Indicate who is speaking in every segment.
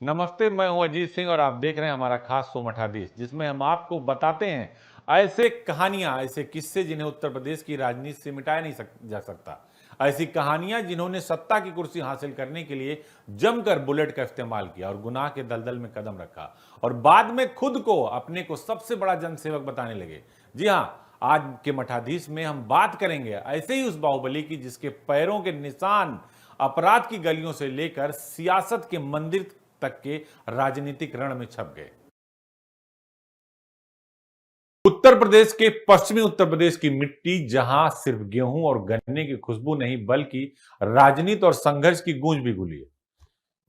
Speaker 1: नमस्ते, मैं हूं अजीत सिंह और आप देख रहे हैं हमारा खास शो मठाधीश, जिसमें हम आपको बताते हैं ऐसे कहानियां, ऐसे किस्से जिन्हें उत्तर प्रदेश की राजनीति से मिटाया नहीं जा सकता। ऐसी कहानियां जिन्होंने सत्ता की कुर्सी हासिल करने के लिए जमकर बुलेट का इस्तेमाल किया और गुनाह के दलदल में कदम रखा और बाद में खुद को अपने को सबसे बड़ा जनसेवक बताने लगे। जी हां, आज के मठाधीश में हम बात करेंगे ऐसे ही उस बाहुबली की जिसके पैरों के निशान अपराध की गलियों से लेकर सियासत के मंदिर तक के राजनीतिक रण में छप गए। उत्तर प्रदेश के पश्चिमी उत्तर प्रदेश की मिट्टी, जहां सिर्फ गेहूं और गन्ने की खुशबू नहीं बल्कि राजनीति और संघर्ष की गूंज भी गुली है।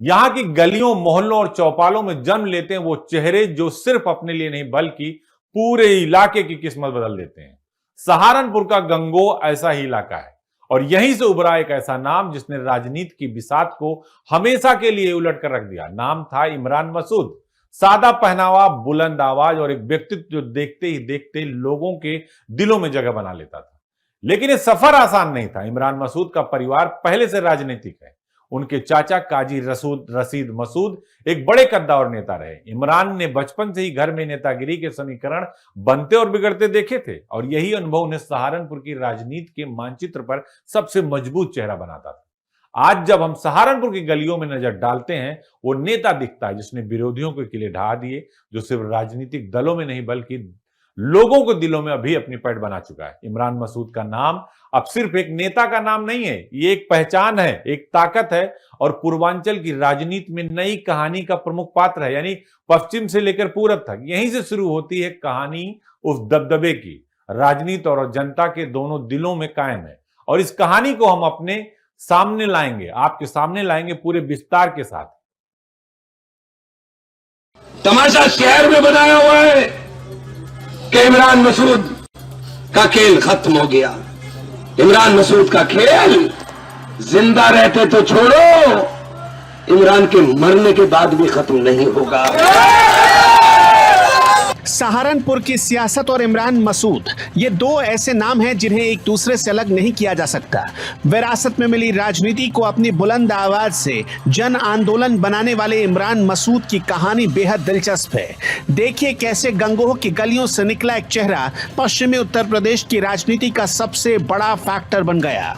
Speaker 1: यहां की गलियों, मोहल्लों और चौपालों में जन्म लेते हैं वो चेहरे जो सिर्फ अपने लिए नहीं बल्कि पूरे इलाके की किस्मत बदल देते हैं। सहारनपुर का गंगोह ऐसा ही इलाका है और यहीं से उभरा एक ऐसा नाम जिसने राजनीति की बिसात को हमेशा के लिए उलट कर रख दिया। नाम था इमरान मसूद। सादा पहनावा, बुलंद आवाज और एक व्यक्तित्व जो देखते ही देखते लोगों के दिलों में जगह बना लेता था। लेकिन यह सफर आसान नहीं था। इमरान मसूद का परिवार पहले से राजनीतिक है। उनके चाचा काजी रशीद मसूद एक बड़े कद्दावर नेता रहे। इमरान ने बचपन से ही घर में नेतागिरी के समीकरण बनते और बिगड़ते देखे थे और यही अनुभव उन्हें सहारनपुर की राजनीति के मानचित्र पर सबसे मजबूत चेहरा बनाता था। आज जब हम सहारनपुर की गलियों में नजर डालते हैं, वो नेता दिखता है जिसने विरोधियों के किले ढहा दिए, जो सिर्फ राजनीतिक दलों में नहीं बल्कि लोगों के दिलों में अभी अपनी पैठ बना चुका है। इमरान मसूद का नाम अब सिर्फ एक नेता का नाम नहीं है, ये एक पहचान है, एक ताकत है और पूर्वांचल की राजनीति में नई कहानी का प्रमुख पात्र है। यानी पश्चिम से लेकर पूरब तक यहीं से शुरू होती है कहानी उस दबदबे की। राजनीति और जनता के दोनों दिलों में कायम है और इस कहानी को हम अपने सामने लाएंगे, आपके सामने लाएंगे पूरे विस्तार के साथ।
Speaker 2: तमाशा शहर में बनाया हुआ है कि इमरान मसूद का खेल खत्म हो गया। इमरान मसूद का खेल जिंदा रहते तो छोड़ो, इमरान के मरने के बाद भी खत्म नहीं होगा।
Speaker 3: सहारनपुर की सियासत और इमरान मसूद, ये दो ऐसे नाम हैं जिन्हें एक दूसरे से अलग नहीं किया जा सकता। विरासत में मिली राजनीति को अपनी बुलंद आवाज से जन आंदोलन बनाने वाले इमरान मसूद की कहानी बेहद दिलचस्प है। देखिए कैसे गंगोह की गलियों से निकला एक चेहरा पश्चिमी उत्तर प्रदेश की राजनीति का सबसे बड़ा फैक्टर बन गया।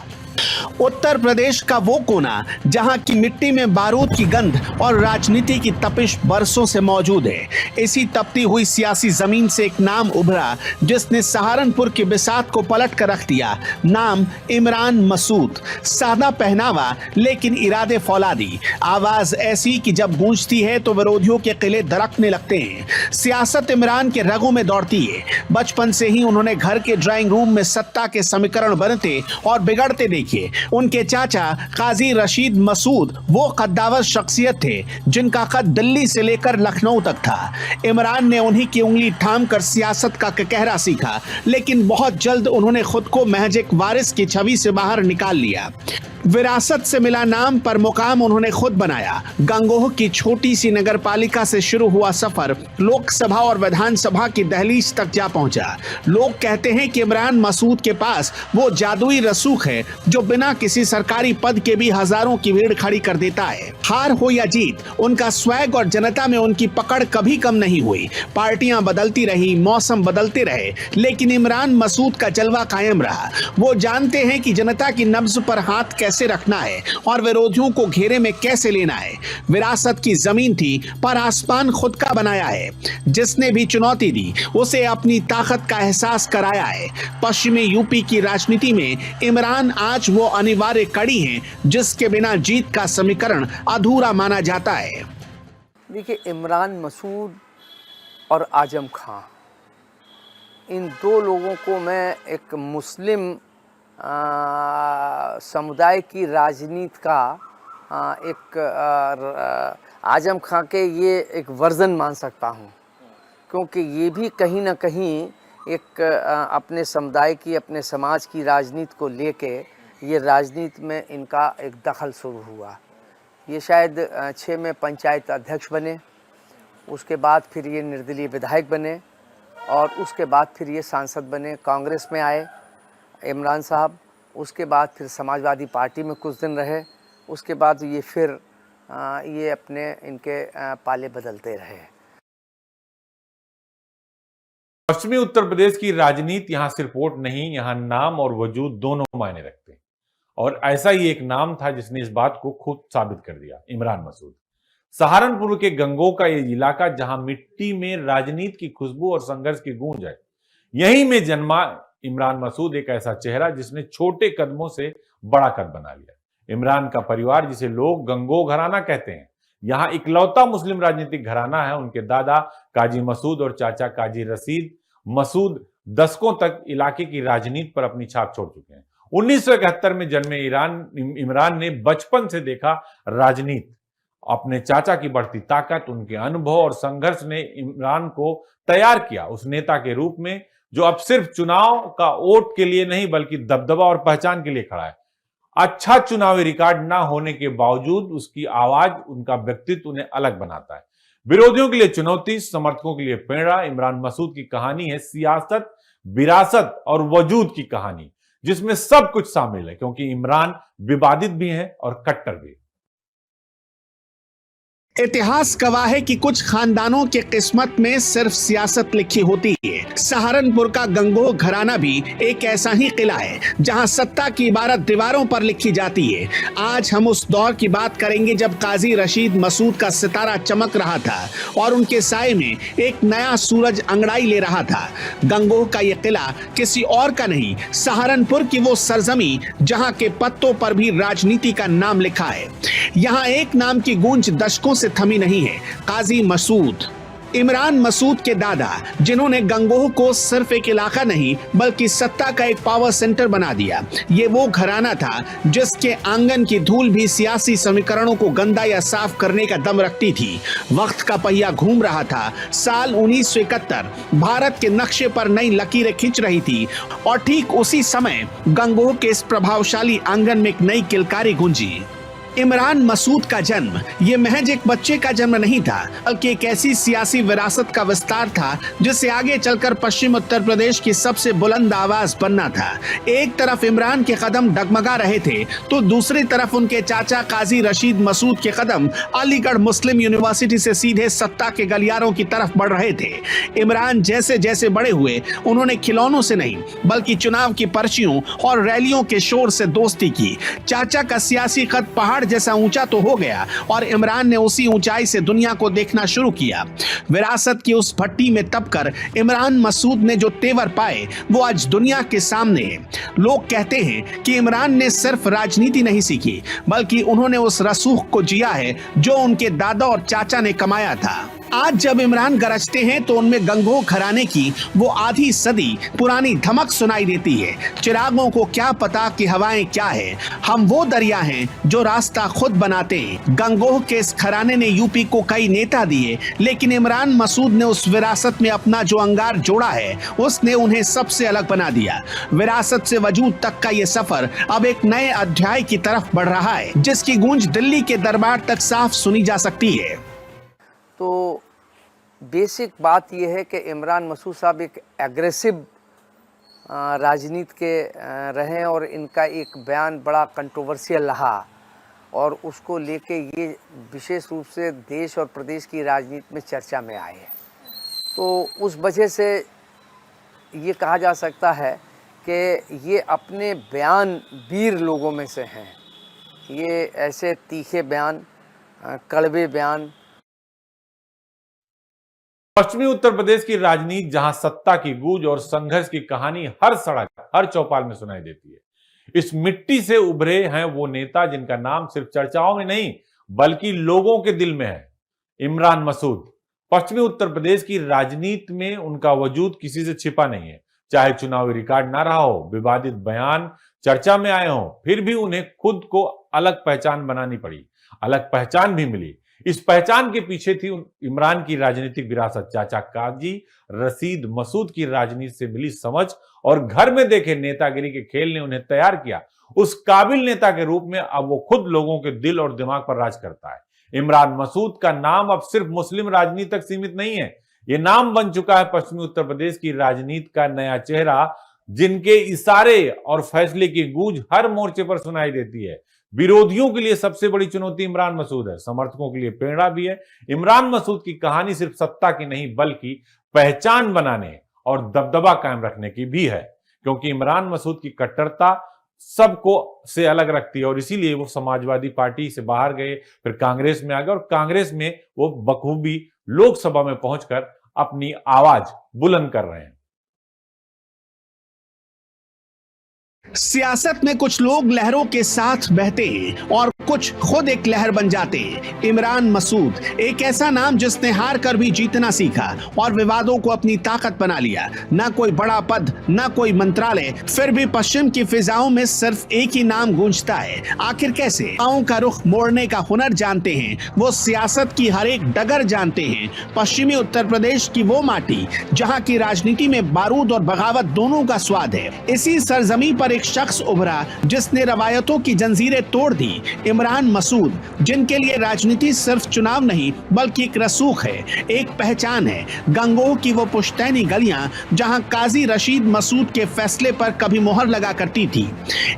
Speaker 3: उत्तर प्रदेश का वो कोना जहां की मिट्टी में बारूद की गंध और राजनीति की तपिश बरसों से मौजूद है। इसी तपती हुई सियासी जमीन से एक नाम उभरा जिसने सहारनपुर की बिसात को पलट कर रख दिया। नाम इमरान मसूद। सादा पहनावा लेकिन इरादे फौलादी। आवाज ऐसी कि जब गूंजती है तो विरोधियों के किले दरकने लगते हैं। सियासत इमरान के रगों में दौड़ती है। बचपन से ही उन्होंने घर के ड्राइंग रूम में सत्ता के समीकरण बनते और बिगड़ते देखे। उनके चाचा काजी रशीद मसूद वो कद्दावर शख्सियत थे जिनका कद दिल्ली से लेकर लखनऊ तक था। इमरान ने उन्हीं की उंगली थाम कर सियासत का कहरा सीखा, लेकिन बहुत जल्द उन्होंने खुद को महज एक वारिस की छवि से बाहर निकाल लिया। विरासत से मिला नाम पर मुकाम उन्होंने खुद बनाया। गंगोह की छोटी सी नगरपालिका से शुरू हुआ सफर लोकसभा और विधानसभा की दहलीज तक जा पहुंचा। लोग कहते हैं कि इमरान मसूद के पास वो जादुई रसूख है जो बिना किसी सरकारी पद के भी हजारों की भीड़ खड़ी कर देता है। हार हो या जीत, उनका स्वैग और जनता में उनकी पकड़ कभी कम नहीं हुई। पार्टियां बदलती रही, मौसम बदलते रहे, लेकिन इमरान मसूद का जलवा कायम रहा। वो जानते हैं कि जनता की नब्ज पर हाथ कैसे रखना है और विरोधियों को घेरे में कैसे लेना है। विरासत की जमीन थी पर आसमान खुद का बनाया है। जिसने भी चुनौती दी उसे अपनी ताकत का एहसास कराया है। पश्चिमी यूपी की राजनीति में इमरान आज वो अनिवार्य कड़ी हैं जिसके बिना जीत का समीकरण अधूरा माना जाता है।
Speaker 4: देखिए, इमरान मसूद और आजम खां, इन दो लोगों को मैं एक मुस्लिम समुदाय की राजनीति का आजम खां के ये एक वर्जन मान सकता हूँ, क्योंकि ये भी कहीं ना कहीं एक अपने समुदाय की, अपने समाज की राजनीति को लेके ये राजनीति में इनका एक दखल शुरू हुआ। ये शायद 6 में पंचायत अध्यक्ष बने, उसके बाद फिर ये निर्दलीय विधायक बने और उसके बाद फिर ये सांसद बने। कांग्रेस में आए इमरान साहब, उसके बाद फिर समाजवादी पार्टी में कुछ दिन रहे, उसके बाद ये फिर ये अपने इनके पाले बदलते रहे।
Speaker 1: पश्चिमी उत्तर प्रदेश की राजनीति यहां सिर्फ वोट नहीं, यहां नाम और वजूद दोनों मायने रखते हैं। और ऐसा ही एक नाम था जिसने इस बात को खुद साबित कर दिया, इमरान मसूद। सहारनपुर के गंगोह का ये इलाका जहां मिट्टी में राजनीति की खुशबू और संघर्ष की गूंज है, यहीं में जन्मा इमरान मसूद एक ऐसा चेहरा जिसने छोटे कदमों से बड़ा कद बना लिया। इमरान का परिवार, जिसे लोग गंगोह घराना कहते हैं, यहां इकलौता मुस्लिम राजनीतिक घराना है। उनके दादा काजी मसूद और चाचा काजी रशीद मसूद दशकों तक इलाके की राजनीति पर अपनी छाप छोड़ चुके हैं। 1971 में जन्मे इमरान ने बचपन से देखा राजनीति। अपने चाचा की बढ़ती ताकत, उनके अनुभव और संघर्ष ने इमरान को तैयार किया उस नेता के रूप में जो अब सिर्फ चुनाव का वोट के लिए नहीं बल्कि दबदबा और पहचान के लिए खड़ा है। अच्छा चुनावी रिकॉर्ड ना होने के बावजूद उसकी आवाज, उनका व्यक्तित्व उन्हें अलग बनाता है। विरोधियों के लिए चुनौती, समर्थकों के लिए प्रेरणा। इमरान मसूद की कहानी है सियासत, विरासत और वजूद की कहानी, जिसमें सब कुछ शामिल है, क्योंकि इमरान विवादित भी है और कट्टर भी।
Speaker 3: इतिहास गवाह है कि कुछ खानदानों के किस्मत में सिर्फ सियासत लिखी होती है। सहारनपुर का गंगोह घराना भी एक ऐसा ही किला है जहां सत्ता की इबारत दीवारों पर लिखी जाती है। आज हम उस दौर की बात करेंगे जब काजी रशीद मसूद का सितारा चमक रहा था और उनके साए में एक नया सूरज अंगड़ाई ले रहा था। गंगोह का यह किला किसी और का नहीं, सहारनपुर की वो सरजमी जहां के पत्तों पर भी राजनीति का नाम लिखा है। यहाँ एक नाम की गूंज दशकों से थमी नहीं है, काजी मसूद। इमरान मसूद के दादा, जिन्होंने गंगोह को सिर्फ एक इलाका नहीं बल्कि सत्ता का एक पावर सेंटर बना दिया। ये वो घराना था जिसके आंगन की धूल भी सियासी समीकरणों को गंदा या साफ करने का दम रखती थी। वक्त का पहिया घूम रहा था। साल 1971 भारत के नक्शे पर नई लकीरें खींच रही थी और ठीक उसी समय गंगोह के इस प्रभावशाली आंगन में एक नई किलकारी गूंजी। इमरान मसूद का जन्म ये महज एक बच्चे का जन्म नहीं था, बल्कि एक ऐसी सियासी विरासत का विस्तार था जिससे आगे चलकर पश्चिम उत्तर प्रदेश की सबसे बुलंद आवाज बनना था। एक तरफ इमरान के कदम डगमगा रहे थे तो दूसरी तरफ उनके चाचा काजी रशीद मसूद के कदम अलीगढ़ मुस्लिम यूनिवर्सिटी से सीधे सत्ता के गलियारों की तरफ बढ़ रहे थे। इमरान जैसे जैसे बड़े हुए, उन्होंने खिलौनों से नहीं बल्कि चुनाव की पर्चियों और रैलियों के शोर से दोस्ती की। चाचा का सियासी कद पहाड़ जैसा ऊंचा तो हो गया और इमरान ने उसी ऊंचाई से दुनिया को देखना शुरू किया। विरासत की उस भट्टी में तपकर इमरान मसूद ने जो तेवर पाए वो आज दुनिया के सामने है। लोग कहते हैं कि इमरान ने सिर्फ राजनीति नहीं सीखी बल्कि उन्होंने उस रसूख को जिया है जो उनके दादा और चाचा ने कमाया था। आज जब इमरान गरजते हैं तो उनमें गंगोह घराने की वो आधी सदी पुरानी धमक सुनाई देती है। चिरागों को क्या पता कि हवाएं क्या है, हम वो दरिया हैं जो रास्ता खुद बनाते हैं। गंगोह के इस घराने ने यूपी को कई नेता दिए, लेकिन इमरान मसूद ने उस विरासत में अपना जो अंगार जोड़ा है उसने उन्हें सबसे अलग बना दिया। विरासत से वजूद तक का ये सफर अब एक नए अध्याय की तरफ बढ़ रहा है, जिसकी गूंज दिल्ली के दरबार तक साफ सुनी जा सकती है।
Speaker 4: तो बेसिक बात यह है कि इमरान मसूद साहब एक एग्रेसिव राजनीति के रहे और इनका एक बयान बड़ा कंट्रोवर्शियल रहा और उसको लेके ये विशेष रूप से देश और प्रदेश की राजनीति में चर्चा में आए हैं। तो उस वजह से ये कहा जा सकता है कि ये अपने बयान वीर लोगों में से हैं। ये ऐसे तीखे बयान, कड़वे बयान।
Speaker 1: पश्चिमी उत्तर प्रदेश की राजनीति जहां सत्ता की गूंज और संघर्ष की कहानी हर सड़क, हर चौपाल में सुनाई देती है। इस मिट्टी से उभरे हैं वो नेता जिनका नाम सिर्फ चर्चाओं में नहीं बल्कि लोगों के दिल में है, इमरान मसूद। पश्चिमी उत्तर प्रदेश की राजनीति में उनका वजूद किसी से छिपा नहीं है। चाहे चुनावी रिकॉर्ड ना रहा हो, विवादित बयान चर्चा में आए हों, फिर भी उन्हें खुद को अलग पहचान बनानी पड़ी। अलग पहचान भी मिली। इस पहचान के पीछे थी इमरान की राजनीतिक विरासत, चाचा काजी रशीद मसूद की राजनीति से मिली समझ और घर में देखे नेतागिरी के खेल ने उन्हें तैयार किया उस काबिल नेता के रूप में। अब वो खुद लोगों के दिल और दिमाग पर राज करता है। इमरान मसूद का नाम अब सिर्फ मुस्लिम राजनीति तक सीमित नहीं है, ये नाम बन चुका है पश्चिमी उत्तर प्रदेश की राजनीति का नया चेहरा, जिनके इशारे और फैसले की गूंज हर मोर्चे पर सुनाई देती है। विरोधियों के लिए सबसे बड़ी चुनौती इमरान मसूद है, समर्थकों के लिए प्रेरणा भी है। इमरान मसूद की कहानी सिर्फ सत्ता की नहीं बल्कि पहचान बनाने और दबदबा कायम रखने की भी है, क्योंकि इमरान मसूद की कट्टरता सबको से अलग रखती है और इसीलिए वो समाजवादी पार्टी से बाहर गए, फिर कांग्रेस में आ गए और कांग्रेस में वो बखूबी लोकसभा में पहुंचकर अपनी आवाज बुलंद कर रहे हैं।
Speaker 3: सियासत में कुछ लोग लहरों के साथ बहते हैं और कुछ खुद एक लहर बन जाते हैं। इमरान मसूद एक ऐसा नाम जिसने हार कर भी जीतना सीखा और विवादों को अपनी ताकत बना लिया। ना कोई बड़ा पद, ना कोई मंत्रालय, फिर भी पश्चिम की फिजाओं में सिर्फ एक ही नाम गूंजता है। आखिर कैसे? गांव का रुख मोड़ने का हुनर जानते हैं वो, सियासत की हर एक डगर जानते हैं। पश्चिमी उत्तर प्रदेश की वो माटी जहाँ की राजनीति में बारूद और बगावत दोनों का स्वाद है। इसी सरजमी पर एक शख्स उभरा जिसने रवायतों की जंजीरें तोड़ दी। इमरान मसूद, जिनके लिए राजनीति सिर्फ चुनाव नहीं बल्कि एक रसूख है, एक पहचान है। गंगोह की वो पुश्तैनी गलियां जहां काजी रशीद मसूद के फैसले पर कभी मोहर लगा करती थी।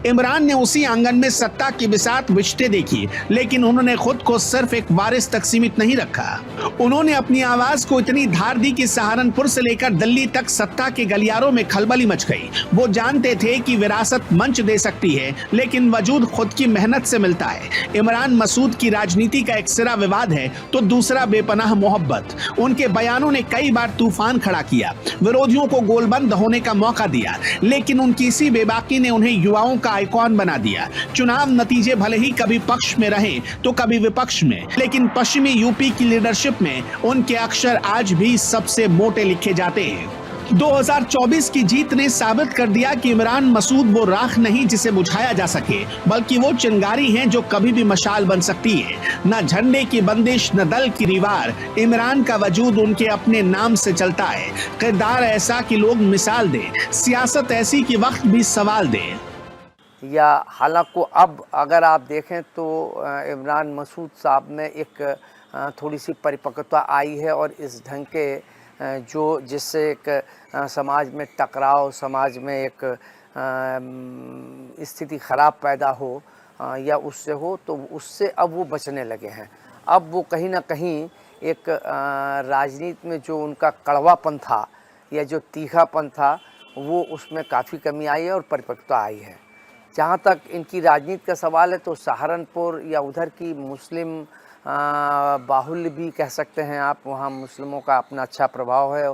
Speaker 3: इमरान ने उसी आंगन में सत्ता की बिसात बिछते देखी, लेकिन उन्होंने खुद को सिर्फ एक वारिस तक सीमित नहीं रखा। उन्होंने अपनी आवाज को इतनी धार दी कि सहारनपुर से लेकर दिल्ली तक सत्ता के गलियारों में खलबली मच गई। वो जानते थे कि विरासत मंच दे सकती है, लेकिन वजूद खुद की मेहनत से मिलता है। इमरान मसूद की राजनीति का एक सिरा विवाद है तो दूसरा बेपनाह मोहब्बत। उनके बयानों ने कई बार तूफान खड़ा किया, विरोधियों को गोलबंद होने का मौका दिया, लेकिन उनकी इसी बेबाकी ने उन्हें युवाओं का आइकॉन बना दिया। चुनाव नतीजे भले ही कभी पक्ष में रहे तो कभी विपक्ष में, लेकिन पश्चिमी यूपी की लीडरशिप में उनके अक्षर आज भी सबसे मोटे लिखे जाते हैं। 2024 की जीत ने साबित कर दिया कि इमरान मसूद वो राख नहीं जिसे बुझाया जा सके, बल्कि वो चिंगारी हैं जो कभी भी मशाल बन सकती है। न झंडे की बंदिश, न दल की दीवार, इमरान का वजूद उनके अपने नाम से चलता है। किरदार ऐसा कि लोग मिसाल दें, सियासत ऐसी कि वक्त भी सवाल दे।
Speaker 4: या हालांकि अब अगर आप देखें तो इमरान मसूद साहब में एक थोड़ी सी परिपक्वता आई है और इस ढंग के जो जिससे एक समाज में टकराव, समाज में एक स्थिति ख़राब पैदा हो या उससे हो, तो उससे अब वो बचने लगे हैं। अब वो कहीं ना कहीं एक राजनीति में जो उनका कड़वापन था या जो तीखापन था, वो उसमें काफ़ी कमी आई है और परिपक्वता आई है। जहाँ तक इनकी राजनीति का सवाल है तो सहारनपुर या उधर की मुस्लिम बाहुल्य भी कह सकते हैं आप, वहाँ मुस्लिमों का अपना अच्छा प्रभाव है।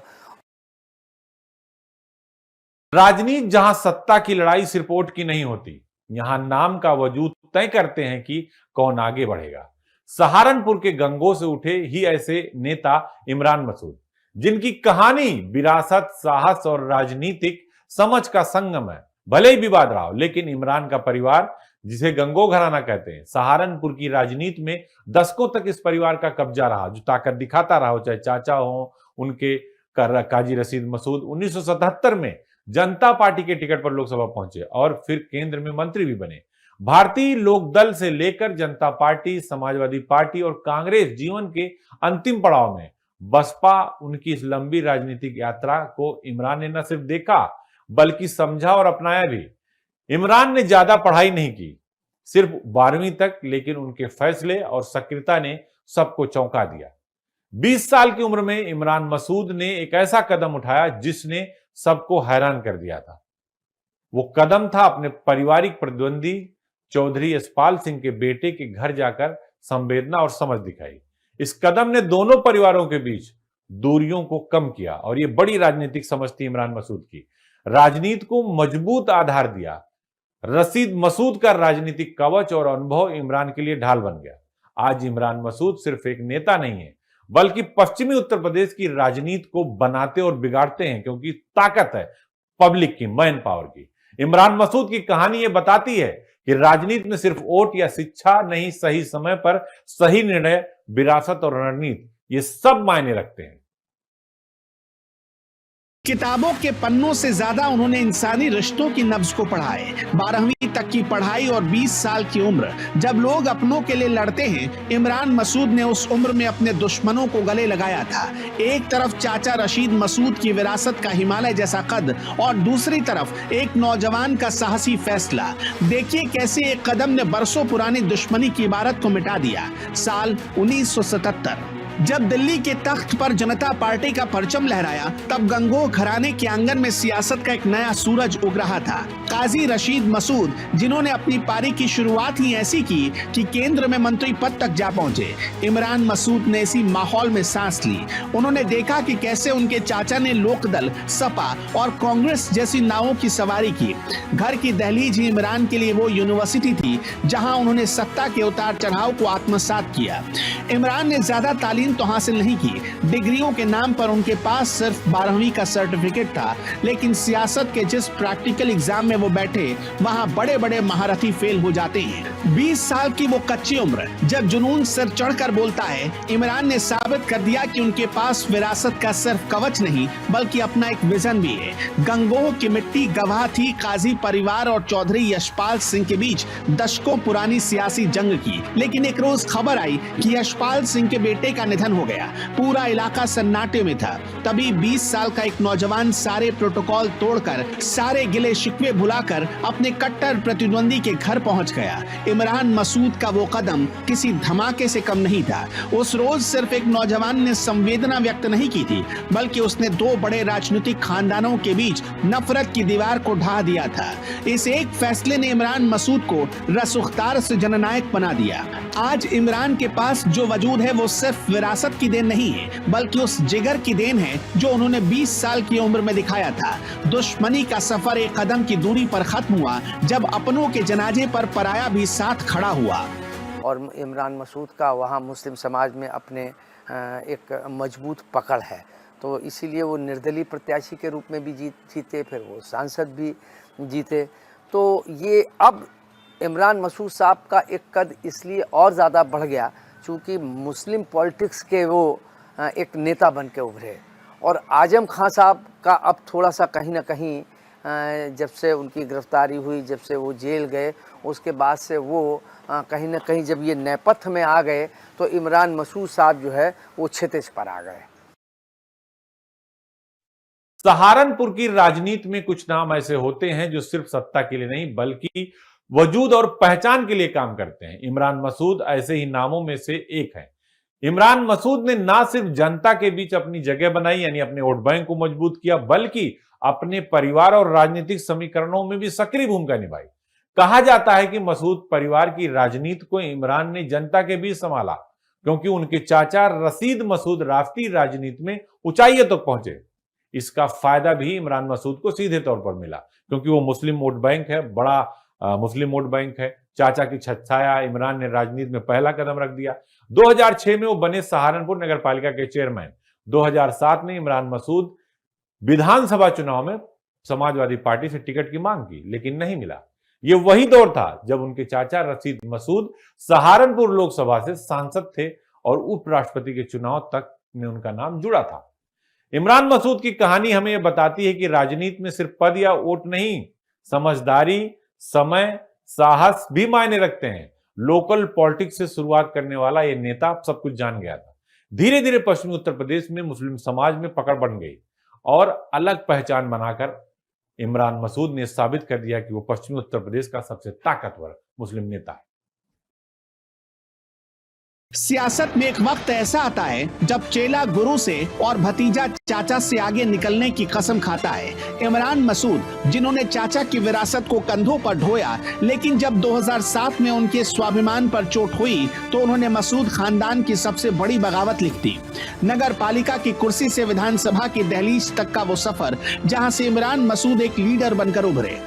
Speaker 1: राजनीति जहां सत्ता की लड़ाई सिर्फ वोट की नहीं होती, यहां नाम का वजूद तय करते हैं कि कौन आगे बढ़ेगा। सहारनपुर के गंगोह से उठे ही ऐसे नेता इमरान मसूद, जिनकी कहानी विरासत, साहस और राजनीतिक समझ का संगम है। भले ही विवाद रहा हो, लेकिन इमरान का परिवार, जिसे गंगोह घराना कहते हैं, सहारनपुर की राजनीति में दशकों तक इस परिवार का कब्जा रहा, जो ताकत दिखाता रहा हो, चाहे चाचा हो उनके काजी रशीद मसूद। 1977 में जनता पार्टी के टिकट पर लोकसभा पहुंचे और फिर केंद्र में मंत्री भी बने। भारतीय लोकदल से लेकर जनता पार्टी, समाजवादी पार्टी और कांग्रेस जीवन के अंतिम पड़ाव में बसपा, उनकी इस लंबी राजनीतिक यात्रा को इमरान ने न सिर्फ देखा बल्कि समझा और अपनाया भी। इमरान ने ज्यादा पढ़ाई नहीं की, सिर्फ 12वीं तक, लेकिन उनके फैसले और सक्रियता ने सबको चौंका दिया। 20 साल की उम्र में इमरान मसूद ने एक ऐसा कदम उठाया जिसने सबको हैरान कर दिया था। वो कदम था अपने पारिवारिक प्रतिद्वंदी चौधरी यशपाल सिंह के बेटे के घर जाकर संवेदना और समझ दिखाई। इस कदम ने दोनों परिवारों के बीच दूरियों को कम किया और ये बड़ी राजनीतिक समझ थी इमरान मसूद की। राजनीति को मजबूत आधार दिया। रशीद मसूद का राजनीतिक कवच और अनुभव इमरान के लिए ढाल बन गया। आज इमरान मसूद सिर्फ एक नेता नहीं है, बल्कि पश्चिमी उत्तर प्रदेश की राजनीति को बनाते और बिगाड़ते हैं, क्योंकि ताकत है पब्लिक की, मैन पावर की। इमरान मसूद की कहानी यह बताती है कि राजनीति में सिर्फ वोट या शिक्षा नहीं, सही समय पर सही निर्णय, विरासत और रणनीति, ये सब मायने रखते हैं।
Speaker 3: किताबों के पन्नों से ज्यादा उन्होंने इंसानी रिश्तों की नब्ज को पढ़ा है। 12वीं तक की पढ़ाई और 20 साल की उम्र। जब लोग अपनों के लिए लड़ते हैं, इमरान मसूद ने उस उम्र में अपने दुश्मनों को गले लगाया था। एक तरफ चाचा रशीद मसूद की विरासत का हिमालय जैसा कद और दूसरी तरफ एक नौजवान का साहसी फैसला। देखिए कैसे एक कदम ने बरसों पुरानी दुश्मनी की इबारत को मिटा दिया। साल 1977 जब दिल्ली के तख्त पर जनता पार्टी का परचम लहराया, तब गंगोह घराने के आंगन में सियासत का एक नया सूरज उग रहा था। काजी रशीद मसूद, जिन्होंने अपनी पारी की शुरुआत ही ऐसी की कि केंद्र में मंत्री पद तक जा पहुंचे। इमरान मसूद ने इसी माहौल में सांस ली। उन्होंने देखा कि कैसे उनके चाचा ने लोकदल, सपा और कांग्रेस जैसी नावों की सवारी की। घर की दहलीज ही इमरान के लिए वो यूनिवर्सिटी थी जहां उन्होंने सत्ता के उतार चढ़ाव को आत्मसात किया। इमरान ने ज्यादा तालीम तो हासिल नहीं की। डिग्रियों के नाम पर उनके पास सिर्फ 12वीं का सर्टिफिकेट था, लेकिन सियासत के जिस प्रैक्टिकल एग्जाम में वो बैठे, वहां बड़े बड़े महारथी फेल हो जाते हैं। 20 साल की वो कच्ची उम्र, जब जुनून सिर चढ़कर बोलता है, इमरान ने साबित कर दिया कि उनके पास विरासत का सिर्फ कवच नहीं, बल्कि अपना एक विजन भी है। गंगोह की मिट्टी गवाह थी काजी परिवार और चौधरी यशपाल सिंह के बीच दशकों पुरानी सियासी जंग की। लेकिन एक रोज खबर आई कि यशपाल सिंह के बेटे का निधन हो गया। पूरा इलाका सन्नाटे में था। तभी 20 साल का एक नौजवान सारे प्रोटोकॉल तोड़कर, सारे गिले शिकवे भुलाकर अपने कट्टर प्रतिद्वंदी के घर पहुंच गया। इमरान मसूद का वो कदम किसी धमाके से कम नहीं था। उस रोज सिर्फ एक नौजवान ने संवेदना व्यक्त नहीं की थी, बल्कि उसने दो बड़े राजनीतिक खानदानों के बीच नफरत की दीवार को ढा दिया था। इस एक फैसले ने इमरान मसूद को रसूख्तार से जननायक बना दिया। आज इमरान के पास जो वजूद है, वो सिर्फ विरासत की देन नहीं है, बल्कि उस जिगर की देन है जो उन्होंने 20 साल की उम्र में दिखाया था। दुश्मनी का सफर एक कदम की दूरी पर खत्म हुआ, जब अपनों के जनाजे पर पराया भी साथ खड़ा हुआ।
Speaker 4: और इमरान मसूद का वहाँ मुस्लिम समाज में अपने एक मजबूत पकड़ है, तो इसीलिए वो निर्दलीय प्रत्याशी के रूप में भी जीते, फिर वो सांसद भी जीते। तो ये अब इमरान मसूद साहब का एक कद इसलिए और ज़्यादा बढ़ गया चूँकि मुस्लिम पॉलिटिक्स के वो एक नेता बन के उभरे। और आजम खां साहब का अब थोड़ा सा कहीं ना कहीं जब से उनकी गिरफ्तारी हुई, जब से वो जेल गए, उसके बाद से वो कहीं ना कहीं जब ये नेपथ्य में आ गए, तो इमरान मसूद साहब जो है वो क्षितिज पर आ गए।
Speaker 1: सहारनपुर की राजनीति में कुछ नाम ऐसे होते हैं जो सिर्फ सत्ता के लिए नहीं, बल्कि वजूद और पहचान के लिए काम करते हैं। इमरान मसूद ऐसे ही नामों में से एक है। इमरान मसूद ने ना सिर्फ जनता के बीच अपनी जगह बनाई, यानी अपने वोट बैंक को मजबूत किया, बल्कि अपने परिवार और राजनीतिक समीकरणों में भी सक्रिय भूमिका निभाई। कहा जाता है कि मसूद परिवार की राजनीति को इमरान ने जनता के बीच संभाला, क्योंकि उनके चाचा रशीद मसूद राष्ट्रीय राजनीति में ऊंचाइयों तक पहुंचे। इसका फायदा भी इमरान मसूद को सीधे तौर पर मिला, क्योंकि वो मुस्लिम वोट बैंक है, बड़ा मुस्लिम वोट बैंक है। चाचा की छाया इमरान ने राजनीति में पहला कदम रख दिया। 2006 में वो बने सहारनपुर नगर पालिका के चेयरमैन। 2007 में इमरान मसूद विधानसभा चुनाव में समाजवादी पार्टी से टिकट की मांग की, लेकिन नहीं मिला। ये वही दौर था जब उनके चाचा रशीद मसूद सहारनपुर लोकसभा से सांसद थे और उपराष्ट्रपति के चुनाव तक में उनका नाम जुड़ा था। इमरान मसूद की कहानी हमें यह बताती है कि राजनीति में सिर्फ पद या वोट नहीं, समझदारी, समय, साहस भी मायने रखते हैं। लोकल पॉलिटिक्स से शुरुआत करने वाला यह नेता सब कुछ जान गया था। धीरे धीरे पश्चिमी उत्तर प्रदेश में मुस्लिम समाज में पकड़ बन गई और अलग पहचान बनाकर इमरान मसूद ने साबित कर दिया कि वो पश्चिमी उत्तर प्रदेश का सबसे ताकतवर मुस्लिम नेता है।
Speaker 3: सियासत में एक वक्त ऐसा आता है जब चेला गुरु से और भतीजा चाचा से आगे निकलने की कसम खाता है। इमरान मसूद, जिन्होंने चाचा की विरासत को कंधों पर ढोया, लेकिन जब 2007 में उनके स्वाभिमान पर चोट हुई तो उन्होंने मसूद खानदान की सबसे बड़ी बगावत लिख दी। नगर पालिका की कुर्सी से विधानसभा की दहलीज तक का वो सफर, जहां से इमरान मसूद एक लीडर बनकर उभरे।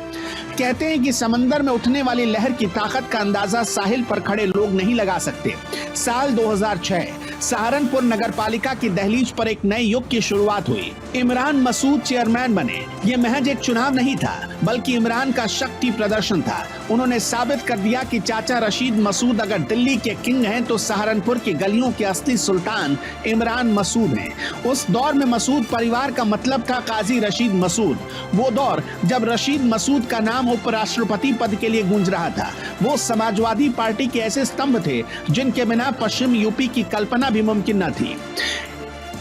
Speaker 3: कहते हैं कि समंदर में उठने वाली लहर की ताकत का अंदाजा साहिल पर खड़े लोग नहीं लगा सकते। साल 2006 सहारनपुर नगर पालिका की दहलीज पर एक नए युग की शुरुआत हुई। इमरान मसूद चेयरमैन बने। ये महज एक चुनाव नहीं था, बल्कि इमरान का शक्ति प्रदर्शन था। उन्होंने साबित कर दिया कि चाचा रशीद मसूद अगर दिल्ली के किंग हैं तो सहारनपुर की गलियों के असली सुल्तान इमरान मसूद हैं। उस दौर में मसूद परिवार का मतलब था काजी रशीद मसूद। वो दौर जब रशीद मसूद का नाम उपराष्ट्रपति पद के लिए गूंज रहा था। वो समाजवादी पार्टी के ऐसे स्तंभ थे जिनके बिना पश्चिम यूपी की कल्पना भी मुमकिन न थी।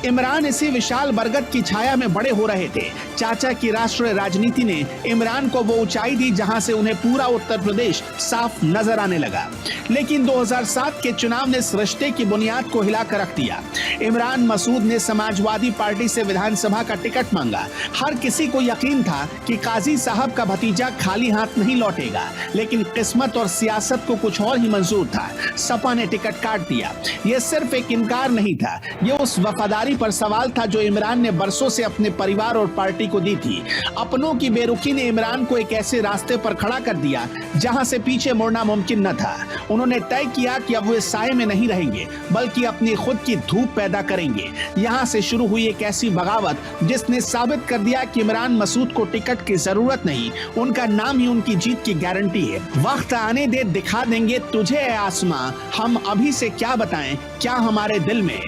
Speaker 3: इमरान इसी विशाल बरगद की छाया में बड़े हो रहे थे। चाचा की राष्ट्रीय राजनीति ने इमरान को वो ऊंचाई दी जहां से उन्हें पूरा उत्तर प्रदेश साफ नजर आने लगा। लेकिन 2007 के चुनाव ने इस रिश्ते की बुनियाद को हिलाकर रख दिया। इमरान मसूद ने समाजवादी पार्टी से विधानसभा का टिकट मांगा। हर किसी को यकीन था कि काजी साहब का भतीजा खाली हाथ नहीं लौटेगा, लेकिन किस्मत और सियासत को कुछ और ही मंजूर था। सपा ने टिकट काट दिया। ये सिर्फ एक इनकार नहीं था, ये उस वफादारी पर सवाल था जो इमरान ने बरसों से अपने परिवार और पार्टी को दी थी। अपनों की बेरुखी ने इमरान को एक ऐसे रास्ते पर खड़ा कर दिया जहां से पीछे मुड़ना मुमकिन न था। उन्होंने तय किया कि अब वे साए में नहीं रहेंगे, बल्कि अपनी खुद की धूप पैदा करेंगे। यहां से शुरू हुई एक ऐसी बगावत जिसने साबित कर दिया कि इमरान मसूद को टिकट की जरूरत नहीं, उनका नाम ही उनकी जीत की गारंटी है। वक्त आने दे, दिखा देंगे तुझे ए आसमां, हम अभी से क्या बताएं क्या हमारे दिल में।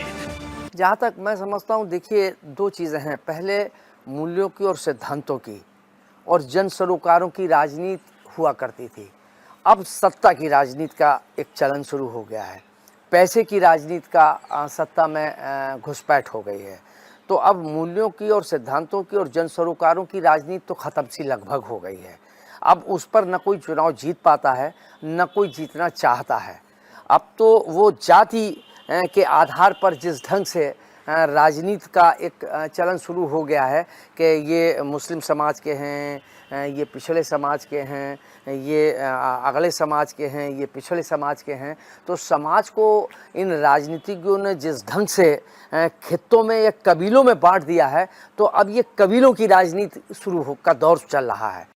Speaker 4: जहाँ तक मैं समझता हूँ, देखिए दो चीज़ें हैं। पहले मूल्यों की और सिद्धांतों की और जन सरोकारों की राजनीति हुआ करती थी। अब सत्ता की राजनीति का एक चलन शुरू हो गया है। पैसे की राजनीति का सत्ता में घुसपैठ हो गई है। तो अब मूल्यों की और सिद्धांतों की और जन सरोकारों की राजनीति तो ख़त्म सी लगभग हो गई है। अब उस पर न कोई चुनाव जीत पाता है, न कोई जीतना चाहता है। अब तो वो जाति के आधार पर जिस ढंग से राजनीति का एक चलन शुरू हो गया है कि ये मुस्लिम समाज के हैं, ये पिछड़े समाज के हैं, ये अगले समाज के हैं, ये पिछड़े समाज के हैं, तो समाज को इन राजनीतिज्ञों ने जिस ढंग से खित्तों में या कबीलों में बांट दिया है, तो अब ये कबीलों की राजनीति का दौर चल रहा है।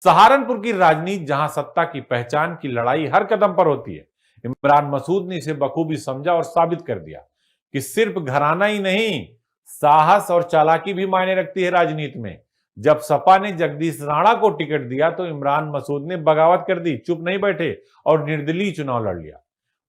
Speaker 1: सहारनपुर की राजनीति जहां सत्ता की पहचान की लड़ाई हर कदम पर होती है, इमरान मसूद ने इसे बखूबी समझा और साबित कर दिया कि सिर्फ घराना ही नहीं, साहस और चालाकी भी मायने रखती है राजनीति में। जब सपा ने जगदीश राणा को टिकट दिया तो इमरान मसूद ने बगावत कर दी, चुप नहीं बैठे और निर्दलीय चुनाव लड़ लिया।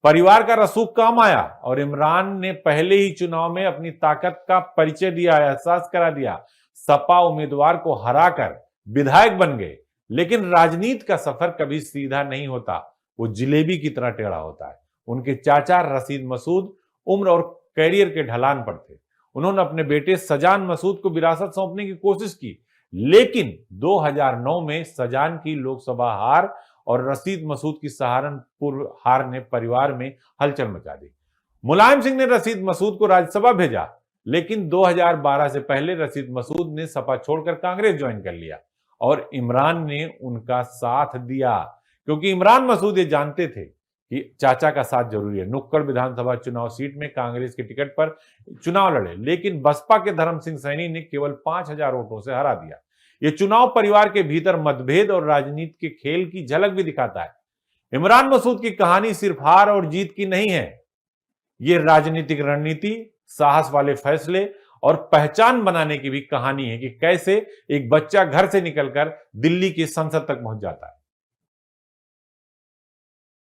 Speaker 1: परिवार का रसूख काम आया और इमरान ने पहले ही चुनाव में अपनी ताकत का परिचय दिया, एहसास करा दिया। सपा उम्मीदवार को हराकर विधायक बन गए। लेकिन राजनीति का सफर कभी सीधा नहीं होता, वो जिलेबी की तरह टेढ़ा होता है। उनके चाचा रशीद मसूद उम्र और कैरियर के ढलान पर थे। उन्होंने अपने बेटे सजान मसूद को विरासत सौंपने की कोशिश की, लेकिन 2009 में सजान की लोकसभा हार और रशीद मसूद की सहारनपुर हार ने परिवार में हलचल मचा दी। मुलायम सिंह ने रशीद मसूद को राज्यसभा भेजा, लेकिन 2012 से पहले रशीद मसूद ने सपा छोड़कर कांग्रेस ज्वाइन कर लिया और इमरान ने उनका साथ दिया, क्योंकि इमरान मसूद ये जानते थे कि चाचा का साथ जरूरी है। नुक्कड़ विधानसभा चुनाव सीट में कांग्रेस के टिकट पर चुनाव लड़े, लेकिन बसपा के धर्म सिंह सैनी ने केवल 5000 वोटों से हरा दिया। ये चुनाव परिवार के भीतर मतभेद और राजनीति के खेल की झलक भी दिखाता है। इमरान मसूद की कहानी सिर्फ हार और जीत की नहीं है, ये राजनीतिक रणनीति, साहस वाले फैसले और पहचान बनाने की भी कहानी है कि कैसे एक बच्चा घर से निकलकर दिल्ली की संसद तक पहुंच जाता है।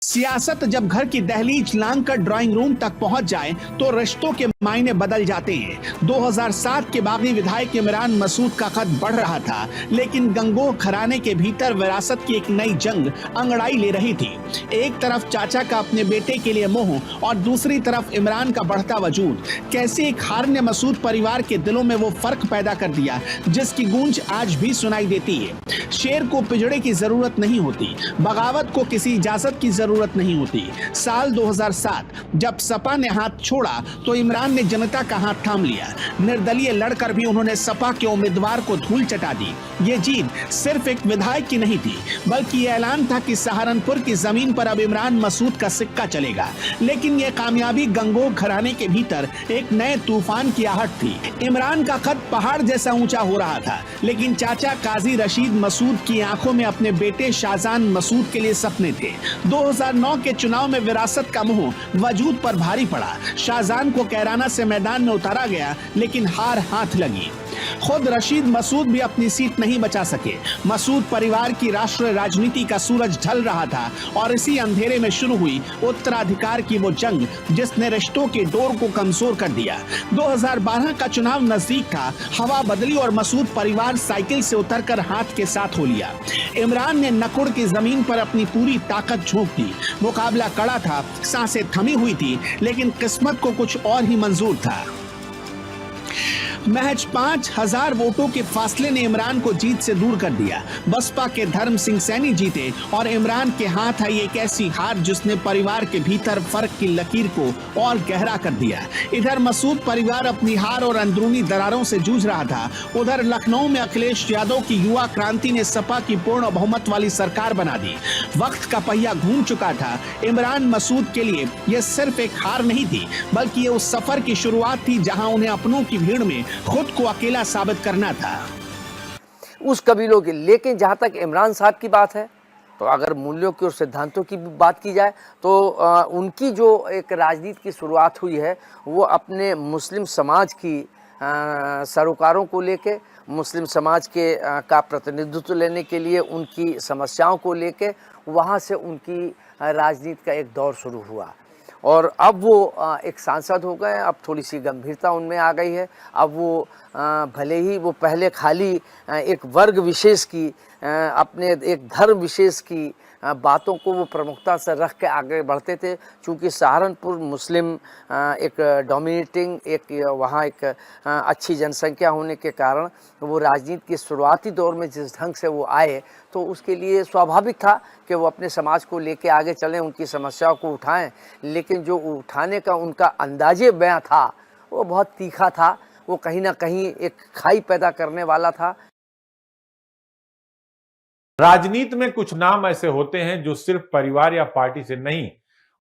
Speaker 3: सियासत जब घर की दहलीज लांघकर ड्राइंग रूम तक पहुंच जाए तो रिश्तों के मायने बदल जाते हैं। 2007 के बागी विधायक इमरान मसूद का कद बढ़ रहा था, लेकिन गंगोह घराने के भीतर विरासत की एक नई जंग अंगड़ाई ले रही थी। एक तरफ चाचा का अपने बेटे के लिए मोह और दूसरी तरफ इमरान का बढ़ता वजूद। कैसे एक हार ने मसूद परिवार के दिलों में वो फर्क पैदा कर दिया जिसकी गूंज आज भी सुनाई देती है। शेर को पिंजड़े की जरूरत नहीं होती, बगावत को किसी इजाजत की जरूरत नहीं होती। साल 2007 जब सपा ने हाथ छोड़ा तो इमरान ने जनता का हाथ थाम लिया। निर्दलीय लड़कर भी उन्होंने सपा के उम्मीदवार को धूल चटा दी। ये जीत सिर्फ एक विधायक की नहीं थी, बल्कि ये ऐलान था कि सहारनपुर की जमीन पर अब इमरान मसूद का सिक्का चलेगा। लेकिन ये कामयाबी गंगोह घराने के भीतर एक नए तूफान की आहट थी। इमरान का कद पहाड़ जैसा ऊंचा हो रहा था, लेकिन चाचा काजी रशीद मसूद की आंखों में अपने बेटे शाहजान मसूद के लिए सपने थे। 2009 के चुनाव में विरासत का मोह वजूद पर भारी पड़ा। शाहजान को कैराना से मैदान में उतारा गया, लेकिन हार हाथ लगी। खुद रशीद मसूद भी अपनी सीट नहीं बचा सके। मसूद परिवार की राष्ट्रीय राजनीति का सूरज ढल रहा था और इसी अंधेरे में शुरू हुई उत्तराधिकार की वो जंग जिसने रिश्तों के डोर को कमजोर कर दिया। 2012 का चुनाव नजदीक था, हवा बदली और मसूद परिवार साइकिल से उतरकर हाथ के साथ हो लिया। इमरान ने नकुड़ की जमीन पर अपनी पूरी ताकत झोंक दी। मुकाबला कड़ा था, सांसें थमी हुई थी, लेकिन किस्मत को कुछ और ही मंजूर था। महज 5000 वोटों के फासले ने इमरान को जीत से दूर कर दिया। बसपा के धर्म सिंह सैनी जीते और इमरान के हाथ आई एक ऐसी हार जिसने परिवार के भीतर फर्क की लकीर को और गहरा कर दिया। इधर मसूद परिवार अपनी हार और अंदरूनी दरारों से जूझ रहा था। उधर लखनऊ में अखिलेश यादव की युवा क्रांति ने सपा की पूर्ण बहुमत वाली सरकार बना दी। वक्त का पहिया घूम चुका था। इमरान मसूद के लिए यह सिर्फ एक हार नहीं थी, बल्कि ये उस सफर की शुरुआत थी जहां उन्हें अपनों की भीड़ में खुद को अकेला साबित करना था
Speaker 4: उस कबीलों के। लेकिन जहां तक इमरान साहब की बात है, तो अगर मूल्यों की और सिद्धांतों की भी बात की जाए तो उनकी जो एक राजनीति की शुरुआत हुई है वो अपने मुस्लिम समाज की सरोकारों को लेके, मुस्लिम समाज के का प्रतिनिधित्व लेने के लिए, उनकी समस्याओं को लेके वहाँ से उनकी राजनीति का एक दौर शुरू हुआ। और अब वो एक सांसद हो गए, अब थोड़ी सी गंभीरता उनमें आ गई है। अब वो भले ही वो पहले खाली एक वर्ग विशेष की, अपने एक धर्म विशेष की बातों को वो प्रमुखता से रख के आगे बढ़ते थे, क्योंकि सहारनपुर मुस्लिम एक डोमिनेटिंग, एक वहाँ एक अच्छी जनसंख्या होने के कारण वो राजनीति के शुरुआती दौर में जिस ढंग से वो आए, तो उसके लिए स्वाभाविक था कि वो अपने समाज को लेके आगे चलें, उनकी समस्याओं को उठाएं। लेकिन जो उठाने का उनका अंदाजे बयां था वो बहुत तीखा था, वो कहीं ना कहीं एक खाई पैदा करने वाला था।
Speaker 1: राजनीति में कुछ नाम ऐसे होते हैं जो सिर्फ परिवार या पार्टी से नहीं,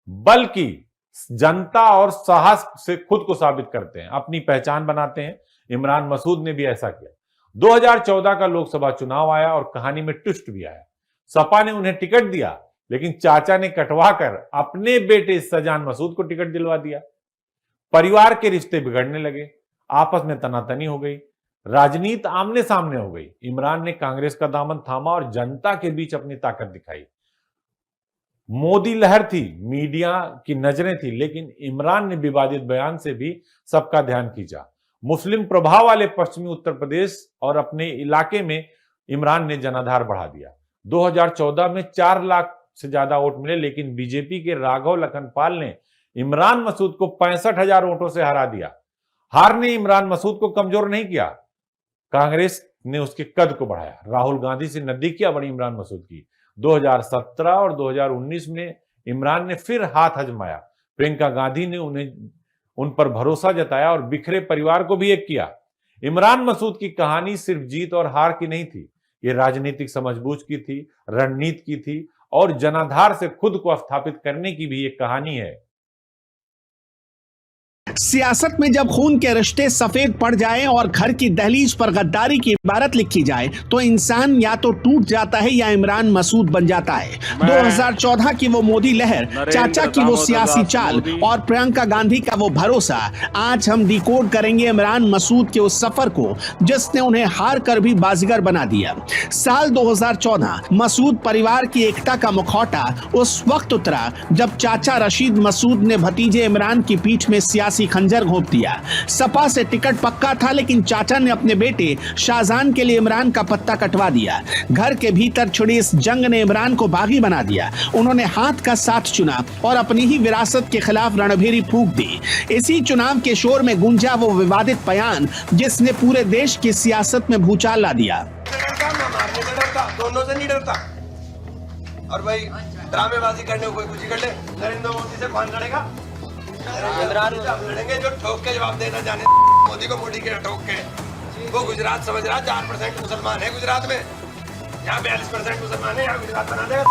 Speaker 1: बल्कि जनता और साहस से खुद को साबित करते हैं, अपनी पहचान बनाते हैं। इमरान मसूद ने भी ऐसा किया। 2014 का लोकसभा चुनाव आया और कहानी में ट्विस्ट भी आया। सपा ने उन्हें टिकट दिया, लेकिन चाचा ने कटवाकर अपने बेटे सजान मसूद को टिकट दिलवा दिया। परिवार के रिश्ते बिगड़ने लगे, आपस में तनातनी हो गई, राजनीति आमने सामने हो गई। इमरान ने कांग्रेस का दामन थामा और जनता के बीच अपनी ताकत दिखाई। मोदी लहर थी, मीडिया की नजरें थी, लेकिन इमरान ने विवादित बयान से भी सबका ध्यान खींचा। मुस्लिम प्रभाव वाले पश्चिमी उत्तर प्रदेश और अपने इलाके में इमरान ने जनाधार बढ़ा दिया। 2014 में 4 लाख से ज्यादा वोट मिले, लेकिन बीजेपी के राघव लखनपाल ने इमरान मसूद को 65,000 वोटों से हरा दिया। हार ने इमरान मसूद को कमजोर नहीं किया, कांग्रेस ने उसके कद को बढ़ाया। राहुल गांधी से नजदीकियां बढ़ी इमरान मसूद की। 2017 और 2019 में इमरान ने फिर हाथ आजमाया। प्रियंका गांधी ने उन पर भरोसा जताया और बिखरे परिवार को भी एक किया। इमरान मसूद की कहानी सिर्फ जीत और हार की नहीं थी, ये राजनीतिक समझबूझ की थी, रणनीति की थी और जनाधार से खुद को स्थापित करने की भी एक कहानी है।
Speaker 3: सियासत में जब खून के रिश्ते सफेद पड़ जाएं और घर की दहलीज पर गद्दारी की इबारत लिखी जाए तो इंसान या तो टूट जाता है या इमरान मसूद बन जाता है। 2014 की वो मोदी लहर, चाचा की वो सियासी चाल और प्रियंका गांधी का वो भरोसा, आज हम डिकोड करेंगे इमरान मसूद के उस सफर को जिसने उन्हें हार कर भी बाजीगर बना दिया। साल 2014 मसूद परिवार की एकता का मुखौटा उस वक्त उतरा जब चाचा रशीद मसूद ने भतीजे इमरान की पीठ में सियासी खंजर घोंप दिया। सपा से टिकट पक्का था, लेकिन चाचा ने अपने बेटे शाहजहां के लिए इमरान का पत्ता कटवा दिया। घर के भीतर छिड़ी इस जंग ने इमरान को बागी बना दिया। उन्होंने हाथ का साथ चुना और अपनी ही विरासत के खिलाफ रणभेरी फूंक दी। इसी चुनाव के शोर में गूंजा वो विवादित बयान जिसने पूरे देश की सियासत में भूचाल ला दिया।
Speaker 5: दोनों से नहीं डरता, और भाई ड्रामेबाजी करने को कोई कुछ कर ले। नरेंद्र मोदी से कौन लड़ेगा? इमरान लड़ेंगे जो ठोक के जवाब देना जाने। मोदी को मोदी के ठोक के। वो गुजरात समझ रहा 4% मुसलमान है गुजरात में, यहाँ 42% मुसलमान है, यहाँ गुजरात बना देगा।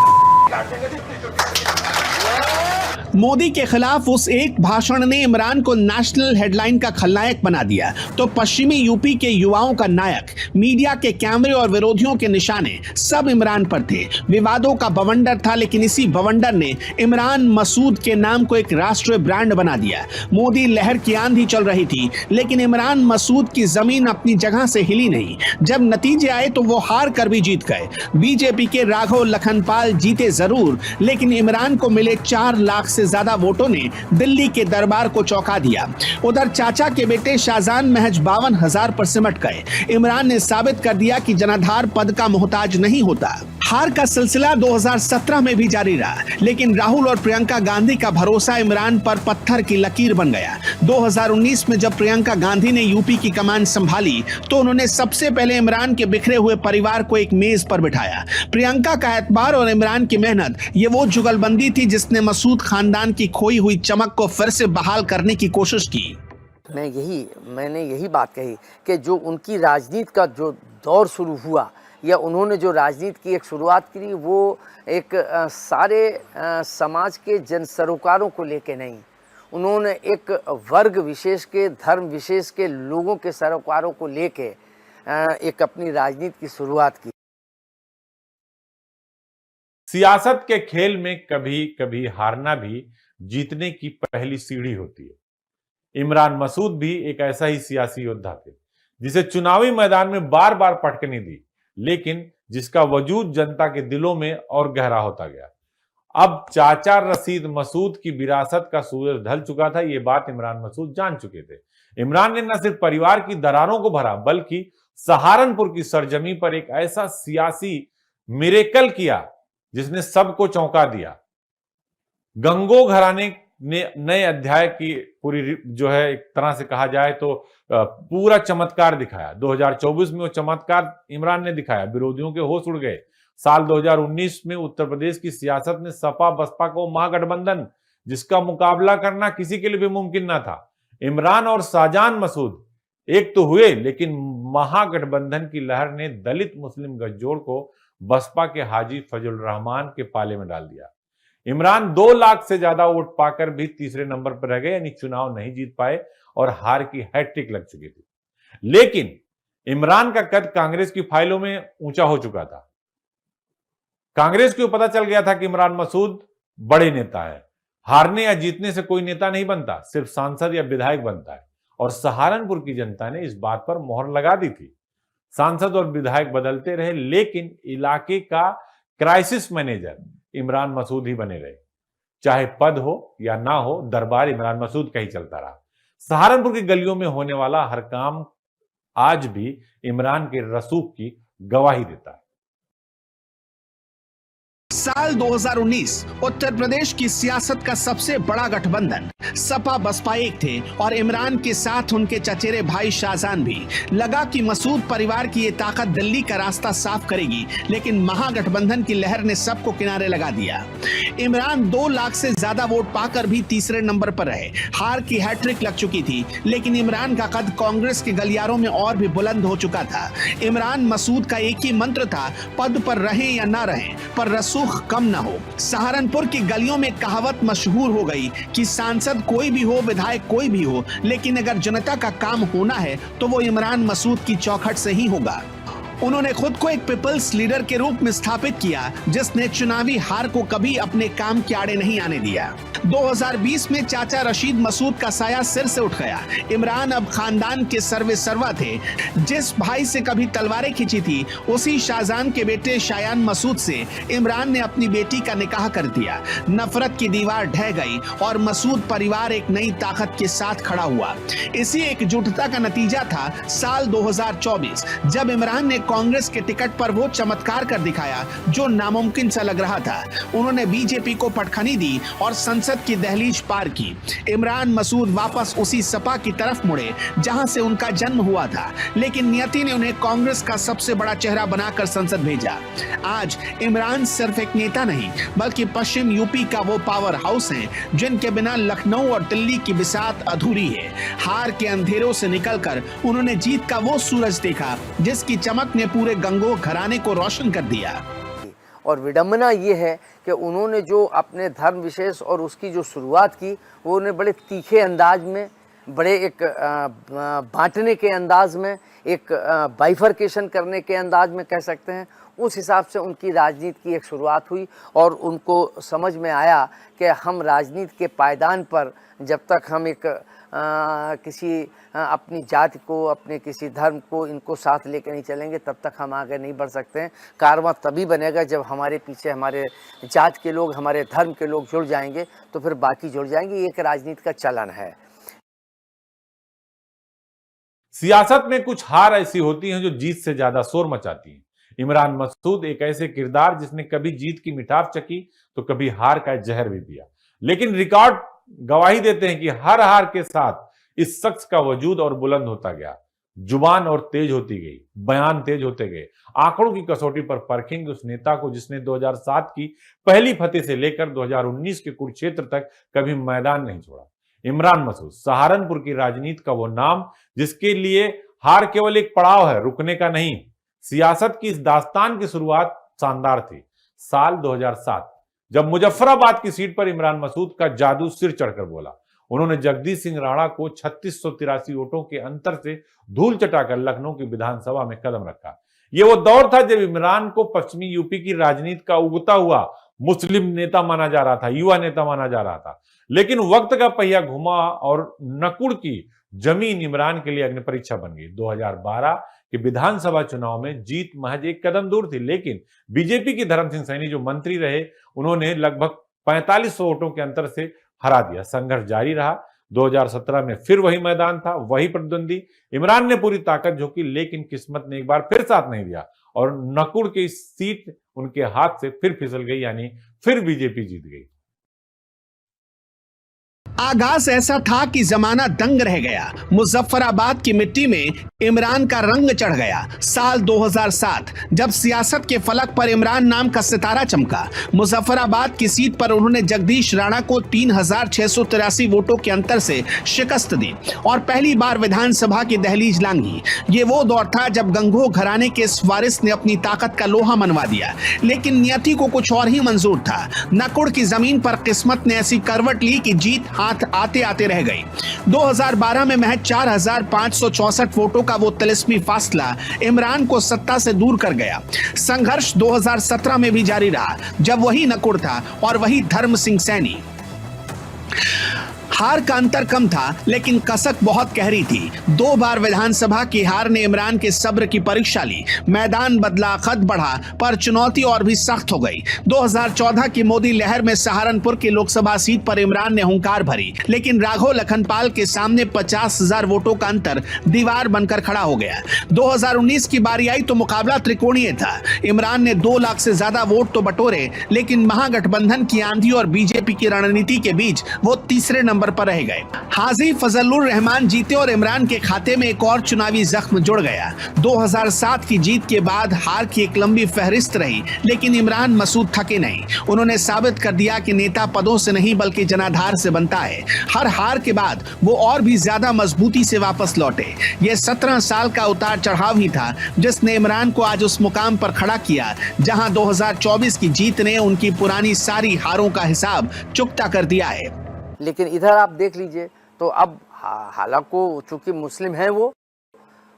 Speaker 3: मोदी के खिलाफ उस एक भाषण ने इमरान को नेशनल हेडलाइन का खलनायक बना दिया तो पश्चिमी यूपी के युवाओं का नायक, मीडिया के कैमरे और विरोधियों के निशाने सब इमरान पर थे। विवादों का बवंडर था, लेकिन इसी बवंडर ने इमरान मसूद के नाम को एक राष्ट्रीय ब्रांड बना दिया। मोदी लहर की आंधी चल रही थी, लेकिन इमरान मसूद की जमीन अपनी जगह से हिली नहीं। जब नतीजे आए तो वो हार कर भी जीत गए। बीजेपी के राघव लखनपाल जीते जरूर, लेकिन इमरान को मिले 4 लाख से ज्यादा वोटों ने दिल्ली के दरबार को चौंका दिया। उधर चाचा के बेटे शाहजहान महज 52,000 पर सिमट गए। इमरान ने साबित कर दिया कि जनाधार पद का मोहताज नहीं होता। हार का सिलसिला 2017 में भी जारी रहा, लेकिन राहुल और प्रियंका गांधी का भरोसा इमरान पर पत्थर की लकीर बन गया। 2019 में जब प्रियंका गांधी ने यूपी की कमान संभाली तो उन्होंने सबसे पहले इमरान के बिखरे हुए परिवार को एक मेज पर बिठाया। प्रियंका का एतबार और इमरान की मेहनत, ये वो जुगलबंदी थी जिसने मसूद खानदान की खोई हुई चमक को फिर से बहाल करने की कोशिश की।
Speaker 4: मैंने यही बात कही कि जो उनकी राजनीति का जो दौर शुरू हुआ या उन्होंने जो राजनीति की एक शुरुआत की, वो एक सारे समाज के जन सरोकारों को लेके नहीं, उन्होंने एक वर्ग विशेष के, धर्म विशेष के लोगों के सरोकारों को लेके एक अपनी राजनीति की शुरुआत की।
Speaker 1: सियासत के खेल में कभी कभी हारना भी जीतने की पहली सीढ़ी होती है। इमरान मसूद भी एक ऐसा ही सियासी योद्धा थे जिसे चुनावी मैदान में बार बार पटकनी दी, लेकिन जिसका वजूद जनता के दिलों में और गहरा होता गया। अब चाचा रशीद मसूद की विरासत का सूरज ढल चुका था, ये बात इमरान मसूद जान चुके थे। इमरान ने न सिर्फ परिवार की दरारों को भरा, बल्कि सहारनपुर की सरजमी पर एक ऐसा सियासी मिरेकल किया जिसने सबको चौंका दिया। गंगो घराने ने नए अध्याय की पूरी जो है एक तरह से कहा जाए तो पूरा चमत्कार दिखाया। 2024 में वो चमत्कार इमरान ने दिखाया, विरोधियों के होश उड़ गए। साल 2019 में उत्तर प्रदेश की सियासत में सपा बसपा को महागठबंधन जिसका मुकाबला करना किसी के लिए भी मुमकिन ना था, इमरान और शाहजहान मसूद एक तो हुए, लेकिन महागठबंधन की लहर ने दलित मुस्लिम गठजोड़ को बसपा के हाजी फजल रहमान के पाले में डाल दिया। इमरान 2 लाख से ज्यादा वोट पाकर भी तीसरे नंबर पर रह गए, यानी चुनाव नहीं जीत पाए और हार की हैट्रिक लग चुकी थी। लेकिन इमरान का कद कांग्रेस की फाइलों में ऊंचा हो चुका था। कांग्रेस को पता चल गया था कि इमरान मसूद बड़े नेता है। हारने या जीतने से कोई नेता नहीं बनता, सिर्फ सांसद या विधायक बनता है। और सहारनपुर की जनता ने इस बात पर मोहर लगा दी थी। सांसद और विधायक बदलते रहे, लेकिन इलाके का क्राइसिस मैनेजर इमरान मसूद ही बने रहे। चाहे पद हो या ना हो, दरबार इमरान मसूद का ही चलता रहा। सहारनपुर की गलियों में होने वाला हर काम आज भी इमरान के रसूख की गवाही देता है।
Speaker 3: साल 2019 उत्तर प्रदेश की सियासत का सबसे बड़ा गठबंधन सपा बसपा एक थे और इमरान के साथ उनके चचेरे भाई शाहजहान भी। लगा कि मसूद परिवार की ये ताकत दिल्ली का रास्ता साफ करेगी, लेकिन महागठबंधन की लहर ने सबको किनारे लगा दिया। इमरान 2 लाख से ज्यादा वोट पाकर भी तीसरे नंबर पर रहे। हार की हैट्रिक लग चुकी थी, लेकिन इमरान का कद कांग्रेस के गलियारों में और भी बुलंद हो चुका था। इमरान मसूद का एक ही मंत्र था, पद पर रहें या ना रहें, पर रसूख कम ना हो। सहारनपुर की गलियों में कहावत मशहूर हो गई कि सांसद कोई भी हो, विधायक कोई भी हो, लेकिन अगर जनता का काम होना है तो वो इमरान मसूद की चौखट से ही होगा। उन्होंने खुद को एक पीपल्स लीडर के रूप में स्थापित किया, जिसने चुनावी हार को कभी अपने काम के आड़े नहीं आने दिया। 2020 में चाचा रशीद मसूद का साया सिर से उठ गया। इमरान अब खानदान के सर्वे सर्वा थे। जिस भाई से कभी तलवारें खींची थी, उसी शाहजहान के बेटे शायान मसूद से इमरान ने अपनी बेटी का निकाह कर दिया। नफरत की दीवार ढह गई और मसूद परिवार एक नई ताकत के साथ खड़ा हुआ। इसी एकजुटता का नतीजा था साल 2024, जब इमरान ने कांग्रेस के टिकट पर वो चमत्कार कर दिखाया जो नामुमकिन सा लग रहा था। उन्होंने बीजेपी को पटखनी दी और संसद की दहलीज पार की। इमरान मसूद वापस उसी सपा की तरफ मुड़े जहां से उनका जन्म हुआ था, लेकिन नियति ने उन्हें कांग्रेस का सबसे बड़ा चेहरा बनाकर संसद भेजा। आज इमरान सिर्फ एक नेता नहीं, बल्कि पश्चिम यूपी का वो पावर हाउस है जिनके बिना लखनऊ और दिल्ली की बिसात अधूरी है। हार के अंधेरों से निकलकर उन्होंने जीत का वो सूरज देखा जिसकी चमक ने पूरे गंगो घराने को रोशन कर दिया।
Speaker 4: और विडंबना ये है कि उन्होंने जो अपने धर्म विशेष और उसकी जो शुरुआत की वो उन्हें बड़े तीखे अंदाज में, बड़े एक बांटने के अंदाज में, एक बाइफरकेशन करने के अंदाज में कह सकते हैं, उस हिसाब से उनकी राजनीति की एक शुरुआत हुई। और उनको समझ में आया कि हम राजनीति के पायदान पर जब तक हम एक किसी अपनी जाति को, अपने किसी धर्म को, इनको साथ लेकर नहीं चलेंगे तब तक हम आगे नहीं बढ़ सकते हैं। कारवां तभी बनेगा जब हमारे पीछे हमारे जात के लोग, हमारे धर्म के लोग जुड़ जाएंगे, तो फिर बाकी जुड़ जाएंगे। ये एक राजनीति का चलन है।
Speaker 1: सियासत में कुछ हार ऐसी होती हैं जो जीत से ज्यादा शोर मचाती हैं। इमरान मसूद एक ऐसे किरदार जिसने कभी जीत की मिठास चखी तो कभी हार का जहर भी पिया, लेकिन रिकॉर्ड गवाही देते हैं कि हर हार के साथ इस शख्स का वजूद और बुलंद होता गया। जुबान और तेज होती गई, बयान तेज होते गए। आंकड़ों की कसौटी पर परखेंगे उस नेता को जिसने 2007 की पहली फतेह से लेकर 2019 के कुरुक्षेत्र तक कभी मैदान नहीं छोड़ा। इमरान मसूद, सहारनपुर की राजनीति का वो नाम जिसके लिए हार केवल एक पड़ाव है, रुकने का नहीं। सियासत की इस दास्तान की शुरुआत शानदार थी। साल 2007 जब मुजफ्फराबाद की सीट पर इमरान मसूद का जादू सिर चढ़कर बोला। उन्होंने जगदीश सिंह राणा को 3683 वोटों के अंतर से धूल चटाकर लखनऊ की विधानसभा में कदम रखा। यह वो दौर था जब इमरान को पश्चिमी यूपी की राजनीति का उगता हुआ मुस्लिम नेता माना जा रहा था, युवा नेता माना जा रहा था। लेकिन वक्त का पहिया घुमा और नकुड़ की जमीन इमरान के लिए अग्नि परीक्षा बन गई। 2012 के विधानसभा चुनाव में जीत महज एक कदम दूर थी, लेकिन बीजेपी की धर्म सिंह सैनी जो मंत्री रहे, उन्होंने लगभग 4500 वोटों के अंतर से हरा दिया। संघर्ष जारी रहा। 2017 में फिर वही मैदान था, वही प्रतिद्वंदी। इमरान ने पूरी ताकत झोंकी, लेकिन किस्मत ने एक बार फिर साथ नहीं दिया और नकुड़ की सीट उनके हाथ से फिर फिसल गई, यानी फिर बीजेपी जीत गई।
Speaker 3: आगाज ऐसा था कि जमाना दंग रह गया। मुजफ्फराबाद की मिट्टी में इमरान का रंग चढ़ गया। साल 2007 जब सियासत के फलक पर इमरान नाम का सितारा चमका। मुजफ्फराबाद की सीट पर उन्होंने जगदीश राणा को 3683 वोटों के अंतर से शिकस्त दी और पहली बार विधानसभा की दहलीज लांघी। ये वो दौर था जब गंगोह घराने के इस वारिस ने अपनी ताकत का लोहा मनवा दिया, लेकिन नियति को कुछ और ही मंजूर था। नकुड़ की जमीन पर किस्मत ने ऐसी करवट ली कि जीत हाथ आते आते रह गई। 2012 में महज 4564 वोटों का वो तिलिस्मी फासला इमरान को सत्ता से दूर कर गया। संघर्ष 2017 में भी जारी रहा, जब वही नकुड़ था और वही धर्म सिंह सैनी। हार का अंतर कम था, लेकिन कसक बहुत गहरी थी। 2 बार विधानसभा की हार ने इमरान के सब्र की परीक्षा ली। मैदान बदला, खत बढ़ा, पर चुनौती और भी सख्त हो गई। 2014 की मोदी लहर में सहारनपुर की लोकसभा सीट पर इमरान ने हुंकार भरी, लेकिन राघव लखनपाल के सामने 50,000 वोटों का अंतर दीवार बनकर खड़ा हो गया। 2019 की बारी आई तो मुकाबला त्रिकोणीय था। इमरान ने 2 लाख से ज्यादा वोट तो बटोरे, लेकिन महागठबंधन की आंधी और बीजेपी की रणनीति के बीच वो तीसरे नंबर पर रह गए। हाजी फजलुर रहमान जीते और इमरान के खाते में एक और चुनावी जख्म जुड़ गया। 2007 की जीत के बाद हार की एक लंबी फहरिस्त रही, लेकिन इमरान मसूद थके नहीं। उन्होंने साबित कर दिया कि नेता पदों से नहीं बल्कि जनाधार से बनता है। हर हार के बाद वो और भी ज्यादा मजबूती से वापस लौटे। ये 17 साल का उतार चढ़ाव ही था जिसने इमरान को आज उस मुकाम पर खड़ा किया जहां 2024 की जीत ने उनकी पुरानी सारी हारों का हिसाब चुकता कर दिया है।
Speaker 4: लेकिन इधर आप देख लीजिए तो अब हालांकि चूंकि मुस्लिम हैं, वो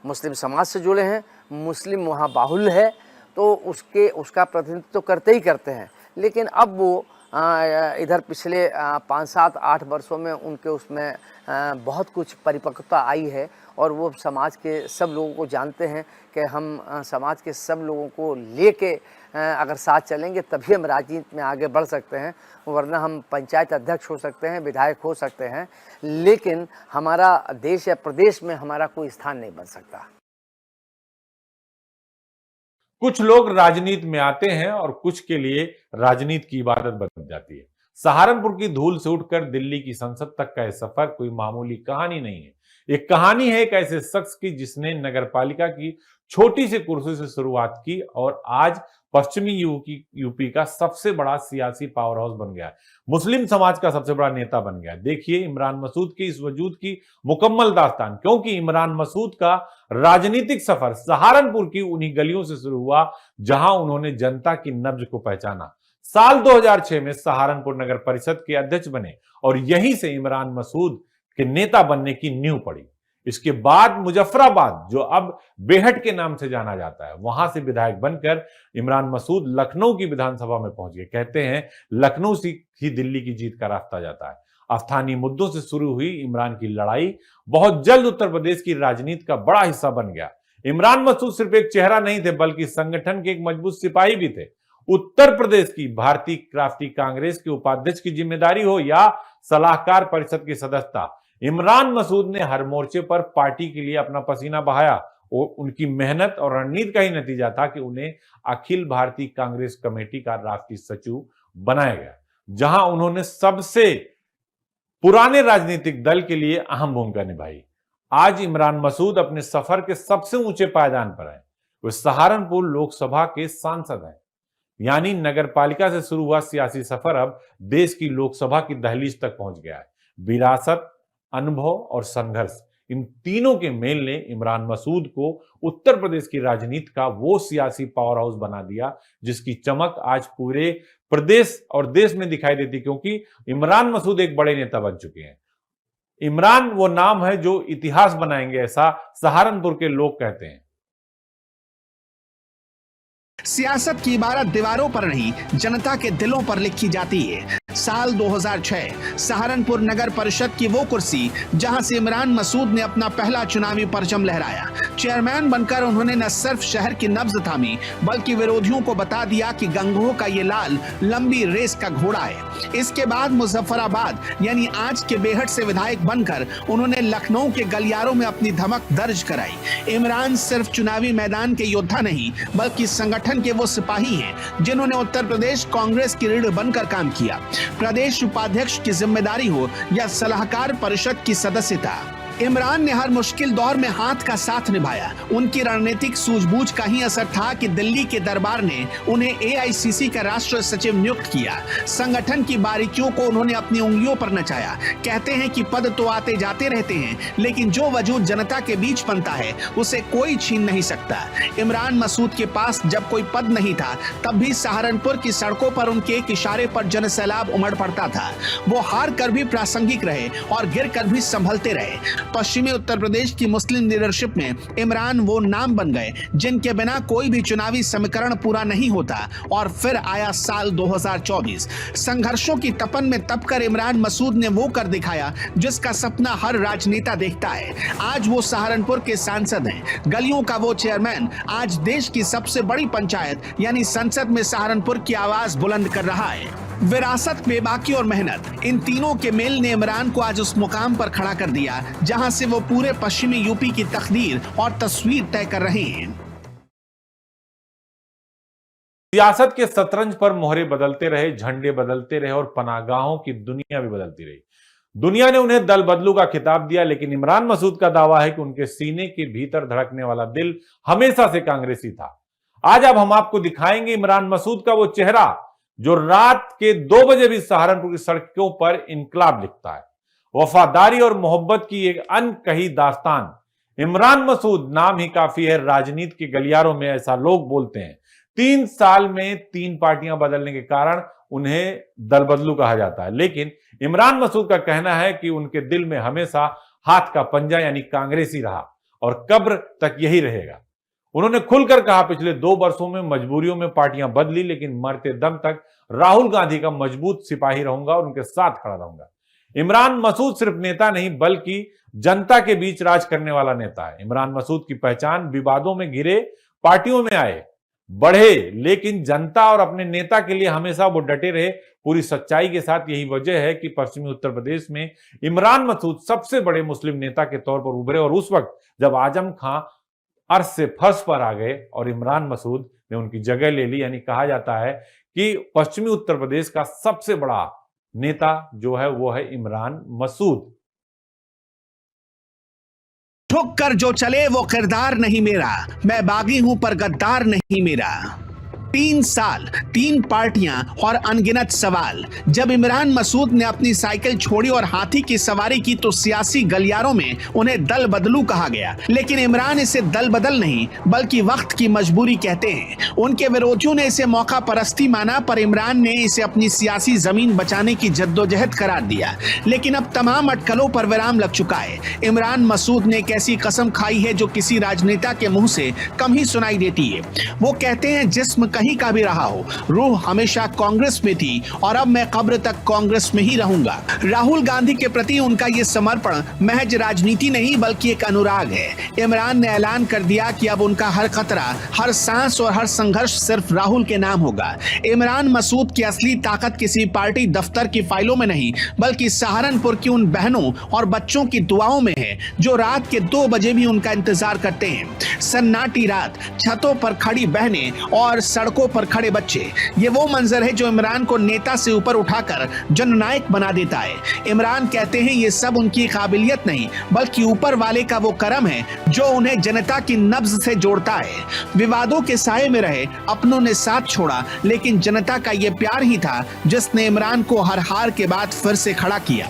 Speaker 4: मुस्लिम समाज से जुड़े हैं, मुस्लिम वहाँ बाहुल्य है, तो उसका प्रतिनिधित्व तो करते ही करते हैं। लेकिन अब वो इधर पिछले 5, 7, 8 वर्षों में उनके उसमें बहुत कुछ परिपक्वता आई है और वो समाज के सब लोगों को जानते हैं कि हम समाज के सब लोगों को लेके अगर साथ चलेंगे तभी हम राजनीति में आगे बढ़ सकते हैं, वरना हम पंचायत अध्यक्ष हो सकते हैं, विधायक हो सकते हैं, लेकिन हमारा देश या प्रदेश में हमारा कोई स्थान नहीं बन सकता।
Speaker 1: कुछ लोग राजनीति में आते हैं और कुछ के लिए राजनीति की इबादत बन जाती है। सहारनपुर की धूल से उठकर दिल्ली की संसद तक का यह सफर कोई मामूली कहानी नहीं है। एक कहानी है एक ऐसे शख्स की जिसने नगरपालिका की छोटी सी कुर्सी से शुरुआत की और आज पश्चिमी यूपी का सबसे बड़ा सियासी पावर हाउस बन गया है, मुस्लिम समाज का सबसे बड़ा नेता बन गया है। देखिए इमरान मसूद के इस वजूद की मुकम्मल दास्तान, क्योंकि इमरान मसूद का राजनीतिक सफर सहारनपुर की उन्हीं गलियों से शुरू हुआ जहां उन्होंने जनता की नब्ज को पहचाना। साल 2006 में सहारनपुर नगर परिषद के अध्यक्ष बने और यहीं से इमरान मसूद के नेता बनने की नींव पड़ी। इसके बाद मुजफ्फराबाद, जो अब बेहट के नाम से जाना जाता है, वहां से विधायक बनकर इमरान मसूद लखनऊ की विधानसभा में पहुंच गए। कहते हैं लखनऊ से ही दिल्ली की जीत का रास्ता जाता है। स्थानीय मुद्दों से शुरू हुई इमरान की लड़ाई बहुत जल्द उत्तर प्रदेश की राजनीति का बड़ा हिस्सा बन गया। इमरान मसूद सिर्फ एक चेहरा नहीं थे, बल्कि संगठन के एक मजबूत सिपाही भी थे। उत्तर प्रदेश की भारतीय राष्ट्रीय कांग्रेस के उपाध्यक्ष की जिम्मेदारी हो या सलाहकार परिषद की सदस्यता, इमरान मसूद ने हर मोर्चे पर पार्टी के लिए अपना पसीना बहाया और उनकी मेहनत और रणनीति का ही नतीजा था कि उन्हें अखिल भारतीय कांग्रेस कमेटी का राष्ट्रीय सचिव बनाया गया, जहां उन्होंने सबसे पुराने राजनीतिक दल के लिए अहम भूमिका निभाई। आज इमरान मसूद अपने सफर के सबसे ऊंचे पायदान पर हैं। वे सहारनपुर लोकसभा के सांसद हैं, यानी नगरपालिका से शुरू हुआ सियासी सफर अब देश की लोकसभा की दहलीज तक पहुंच गया है। विरासत, अनुभव और संघर्ष, इन तीनों के मेल ने इमरान मसूद को उत्तर प्रदेश की राजनीति का वो सियासी पावर हाउस बना दिया जिसकी चमक आज पूरे प्रदेश और देश में दिखाई देती, क्योंकि इमरान मसूद एक बड़े नेता बन चुके हैं। इमरान वो नाम है जो इतिहास बनाएंगे, ऐसा सहारनपुर के लोग कहते हैं।
Speaker 3: सियासत की इबारत दीवारों पर नहीं, जनता के दिलों पर लिखी जाती है। साल 2006 सहारनपुर नगर परिषद की वो कुर्सी जहां से इमरान मसूद ने अपना पहला चुनावी परचम लहराया। चेयरमैन बनकर उन्होंने न सिर्फ शहर की नब्ज थामी, बल्कि विरोधियों को बता दिया कि गंगोह का ये लाल लंबी रेस का घोड़ा है। इसके बाद मुजफ्फराबाद यानी आज के बेहट से विधायक बनकर उन्होंने लखनऊ के गलियारों में अपनी धमक दर्ज कराई। इमरान सिर्फ चुनावी मैदान के योद्धा नहीं, बल्कि संगठन के वो सिपाही हैं जिन्होंने उत्तर प्रदेश कांग्रेस की रीढ़ बनकर काम किया। प्रदेश उपाध्यक्ष की जिम्मेदारी हो या सलाहकार परिषद की सदस्यता, इमरान ने हर मुश्किल दौर में हाथ का साथ निभाया। उनकी रणनीतिक सूझबूझ का ही असर था कि दिल्ली के दरबार ने उन्हें एआईसीसी का राष्ट्रीय सचिव नियुक्त किया। संगठन की बारीकियों को उन्होंने अपनी उंगलियों पर नचाया। कहते हैं कि पद तो आते जाते रहते हैं, लेकिन जो वजूद जनता के बीच बनता है उसे कोई छीन नहीं सकता। इमरान मसूद के पास जब कोई पद नहीं था, तब भी सहारनपुर की सड़कों पर उनके एक इशारे पर जनसैलाब उमड़ पड़ता था। वो हार कर भी प्रासंगिक रहे और गिर कर भी संभलते रहे। पश्चिमी उत्तर प्रदेश की मुस्लिम लीडरशिप में इमरान वो नाम बन गए जिनके बिना कोई भी चुनावी समीकरण पूरा नहीं होता। और फिर आया साल 2024। संघर्षों की तपन में तपकर इमरान मसूद ने वो कर दिखाया जिसका सपना हर राजनेता देखता है। आज वो सहारनपुर के सांसद हैं, गलियों का वो चेयरमैन आज देश की सबसे बड़ी पंचायत यानी संसद में सहारनपुर की आवाज बुलंद कर रहा है। विरासत, बेबाकी और मेहनत, इन तीनों के मेल ने इमरान को आज उस मुकाम पर खड़ा कर दिया जहां से वो पूरे पश्चिमी यूपी की तकदीर और तस्वीर तय कर रहे हैं।
Speaker 1: सियासत के शतरंज पर मोहरे बदलते रहे, झंडे बदलते रहे और पनाहगाहों की दुनिया भी बदलती रही। दुनिया ने उन्हें दल बदलू का खिताब दिया, लेकिन इमरान मसूद का दावा है कि उनके सीने के भीतर धड़कने वाला दिल हमेशा से कांग्रेसी था। आज अब हम आपको दिखाएंगे इमरान मसूद का वो चेहरा जो रात के 2 बजे भी सहारनपुर की सड़कों पर इनकलाब लिखता है। वफादारी और मोहब्बत की एक अनकही दास्तान। इमरान मसूद नाम ही काफी है। राजनीति के गलियारों में ऐसा लोग बोलते हैं। 3 साल में 3 पार्टियां बदलने के कारण उन्हें दल बदलू कहा जाता है, लेकिन इमरान मसूद का कहना है कि उनके दिल में हमेशा हाथ का पंजा यानी कांग्रेसी रहा और कब्र तक यही रहेगा। उन्होंने खुलकर कहा, पिछले 2 वर्षों में मजबूरियों में पार्टियां बदली, लेकिन मरते दम तक राहुल गांधी का मजबूत सिपाही रहूंगा और उनके साथ खड़ा रहूंगा। इमरान मसूद सिर्फ नेता नहीं, बल्कि जनता के बीच राज करने वाला नेता है। इमरान मसूद की पहचान विवादों में घिरे पार्टियों में आए बढ़े, लेकिन जनता और अपने नेता के लिए हमेशा वो डटे रहे पूरी सच्चाई के साथ। यही वजह है कि पश्चिमी उत्तर प्रदेश में इमरान मसूद सबसे बड़े मुस्लिम नेता के तौर पर उभरे, और उस वक्त जब आजम खां अर्श से फर्श पर आ गए और इमरान मसूद ने उनकी जगह ले ली। यानी कहा जाता है कि पश्चिमी उत्तर प्रदेश का सबसे बड़ा नेता जो है वो है इमरान मसूद।
Speaker 3: ठुक कर जो चले वो किरदार नहीं मेरा, मैं बागी हूं पर गद्दार नहीं मेरा। 3 साल, 3 पार्टियां और अनगिनत सवाल। जब इमरान मसूद ने अपनी साइकिल छोड़ी और हाथी की सवारी की तो सियासी गलियारों में उन्हें दल बदलू कहा गया, लेकिन इमरान इसे दल बदल नहीं बल्कि वक्त की मजबूरी कहते हैं। उनके विरोधियों ने इसे मौका परस्ती माना, पर इमरान ने इसे अपनी सियासी जमीन बचाने की जद्दोजहद करार दिया। लेकिन अब तमाम अटकलों पर विराम लग चुका है। इमरान मसूद ने एक ऐसी कसम खाई है जो किसी राजनेता के मुंह से कम ही सुनाई देती है। वो कहते हैं, जिस्म कहीं का भी रहा हो, रूह हमेशा कांग्रेस में थी और अब मैं कब्र तक कांग्रेस में ही रहूंगा। राहुल गांधी के प्रति उनका ये समर्पण महज राजनीति नहीं बल्कि एक अनुराग है। इमरान ने ऐलान कर दिया कि अब उनका हर खतरा, हर सांस और हर संघर्ष सिर्फ राहुल के नाम होगा। इमरान मसूद की असली ताकत किसी पार्टी दफ्तर की फाइलों में नहीं बल्कि सहारनपुर की उन बहनों और बच्चों की दुआओं में है जो रात के 2 बजे भी उनका इंतजार करते हैं। सन्नाटी रात, छतों पर खड़ी बहनें और सड़कों पर खड़े बच्चे, ये वो मंजर है जो इमरान को नेता से ऊपर उठाकर जननायक बना देता है। इमरान कहते हैं ये सब उनकी काबिलियत नहीं बल्कि ऊपर वाले का वो करम है जो उन्हें जनता की नब्ज से जोड़ता है। विवादों के साये में रहे, अपनों ने साथ छोड़ा, लेकिन जनता का ये प्यार ही था जिसने इमरान को हर हार के बाद फिर से खड़ा किया।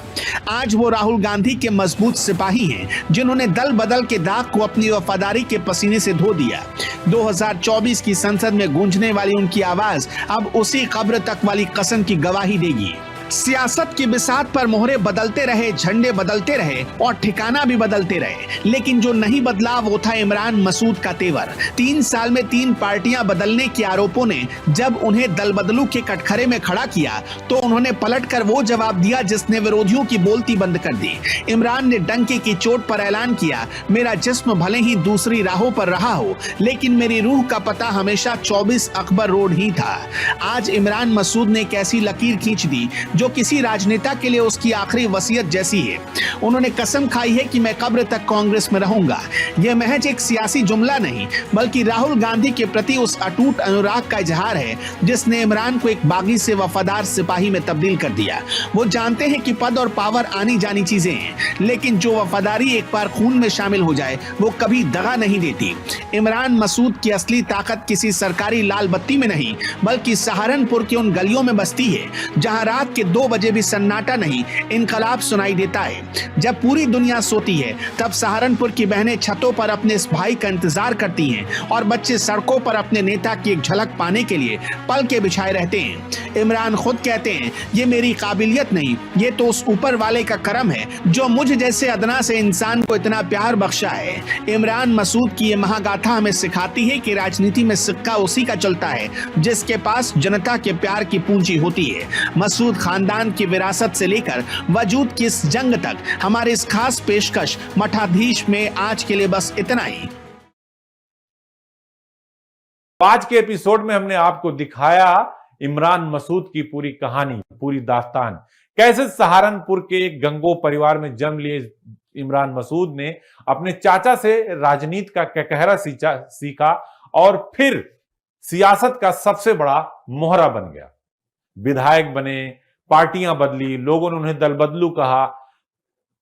Speaker 3: आज वो राहुल गांधी के मजबूत सिपाही हैं जिन्होंने दल बदल के दाग को अपनी वफादारी के पसीने से धो दिया। 2024 की संसद में गूंजने वाली उनकी आवाज अब उसी कब्र तक वाली कसम की गवाही देगी। सियासत की बिसात पर मोहरे बदलते रहे, झंडे बदलते रहे और ठिकाना भी बदलते रहे, लेकिन जो नहीं बदला वो था इमरान मसूद का तेवर। 3 साल में 3 पार्टियां बदलने के आरोपों ने जब उन्हें दल बदलू के कटघरे में खड़ा किया तो उन्होंने पलटकर वो जवाब दिया जिसने विरोधियों की बोलती बंद कर दी। इमरान ने डंके की चोट पर ऐलान किया, मेरा जिस्म भले ही दूसरी राहों पर रहा हो लेकिन मेरी रूह का पता हमेशा 24 अकबर रोड ही था। आज इमरान मसूद ने एक ऐसी लकीर खींच दी जो किसी राजनेता के लिए उसकी आखिरी वसीयत जैसी है। उन्होंने कसम खाई है कि मैं कब्र तक कांग्रेस में रहूंगा। यह महज एक सियासी जुमला नहीं बल्कि राहुल गांधी के प्रति उस अटूट अनुराग का इजहार है जिसने इमरान को एक बागी से वफादार सिपाही में तब्दील कर दिया। वो जानते हैं कि पद और पावर आनी जानी चीजें हैं, लेकिन जो वफादारी एक बार खून में शामिल हो जाए वो कभी दगा नहीं देती। इमरान मसूद की असली ताकत किसी सरकारी लाल बत्ती में नहीं बल्कि सहारनपुर की उन गलियों में बसती है जहां रात के 2 बजे भी सन्नाटा नहीं, इनकलाब सुनाई देता है। जब पूरी दुनिया सोती है तब सहारनपुर की बहनें छतों पर अपने इस भाई का इंतजार करती हैं और बच्चे सड़कों पर अपने नेता की एक झलक पाने के लिए पल के बिछाए रहते हैं। इमरान खुद कहते हैं, ये मेरी काबिलियत नहीं, ये तो उस ऊपर वाले का करम है जो मुझ जैसे अदना से इंसान को इतना प्यार बख्शा है। इमरान मसूद की ये महागाथा हमें सिखाती है कि राजनीति में सिक्का उसी का चलता है जिसके पास जनता के प्यार की पूंजी होती है। मसूद खानदान की विरासत से लेकर वजूद की इस जंग तक हमारे इस खास पेशकश मठाधीश में आज के लिए बस इतना ही।
Speaker 1: आज के एपिसोड में हमने आपको दिखाया इमरान मसूद की पूरी कहानी, पूरी दास्तान, कैसे सहारनपुर के एक गंगो परिवार में जन्म लिए इमरान मसूद ने अपने चाचा से राजनीति का कहकहरा सीखा और फिर सियासत का सबसे बड़ा मोहरा बन गया। विधायक बने, पार्टियां बदली, लोगों ने उन्हें दल बदलू कहा।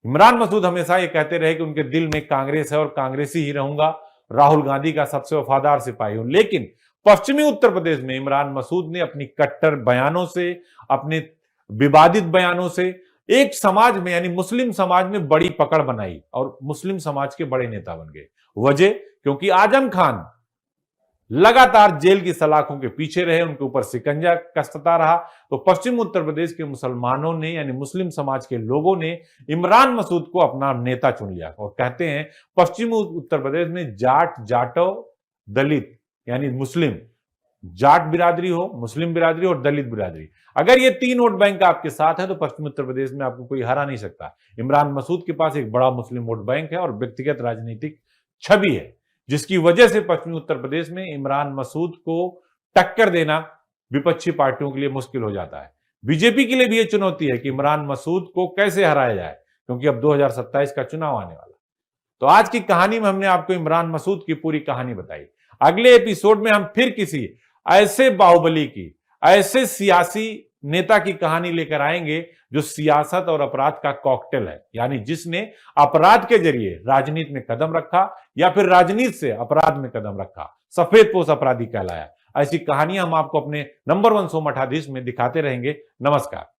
Speaker 1: इमरान मसूद हमेशा ये कहते रहे कि उनके दिल में कांग्रेस है और कांग्रेसी ही रहूंगा, राहुल गांधी का सबसे वफादार सिपाही हूं। लेकिन पश्चिमी उत्तर प्रदेश में इमरान मसूद ने अपनी कट्टर बयानों से, अपने विवादित बयानों से एक समाज में यानी मुस्लिम समाज में बड़ी पकड़ बनाई और मुस्लिम समाज के बड़े नेता बन गए। वजह क्योंकि आजम खान लगातार जेल की सलाखों के पीछे रहे, उनके ऊपर शिकंजा कसता रहा। तो पश्चिम उत्तर प्रदेश के मुसलमानों ने यानी मुस्लिम समाज के लोगों ने इमरान मसूद को अपना नेता चुन लिया और कहते हैं पश्चिम उत्तर प्रदेश में जाट, जाटो, दलित यानी मुस्लिम, जाट बिरादरी हो, मुस्लिम बिरादरी और दलित बिरादरी, अगर ये 3 वोट बैंक आपके साथ है तो पश्चिम उत्तर प्रदेश में आपको कोई हरा नहीं सकता। इमरान मसूद के पास एक बड़ा मुस्लिम वोट बैंक है और व्यक्तिगत राजनीतिक छवि है, जिसकी वजह से पश्चिमी उत्तर प्रदेश में इमरान मसूद को टक्कर देना विपक्षी पार्टियों के लिए मुश्किल हो जाता है। बीजेपी के लिए भी यह चुनौती है कि इमरान मसूद को कैसे हराया जाए, क्योंकि अब 2027 का चुनाव आने वाला। तो आज की कहानी में हमने आपको इमरान मसूद की पूरी कहानी बताई। अगले एपिसोड में हम फिर किसी ऐसे बाहुबली की, ऐसे सियासी नेता की कहानी लेकर आएंगे जो सियासत और अपराध का कॉकटेल है, यानी जिसने अपराध के जरिए राजनीति में कदम रखा या फिर राजनीति से अपराध में कदम रखा, सफेद पोश अपराधी कहलाया। ऐसी कहानियां हम आपको अपने नंबर 1 शो मठाधीश में दिखाते रहेंगे। नमस्कार।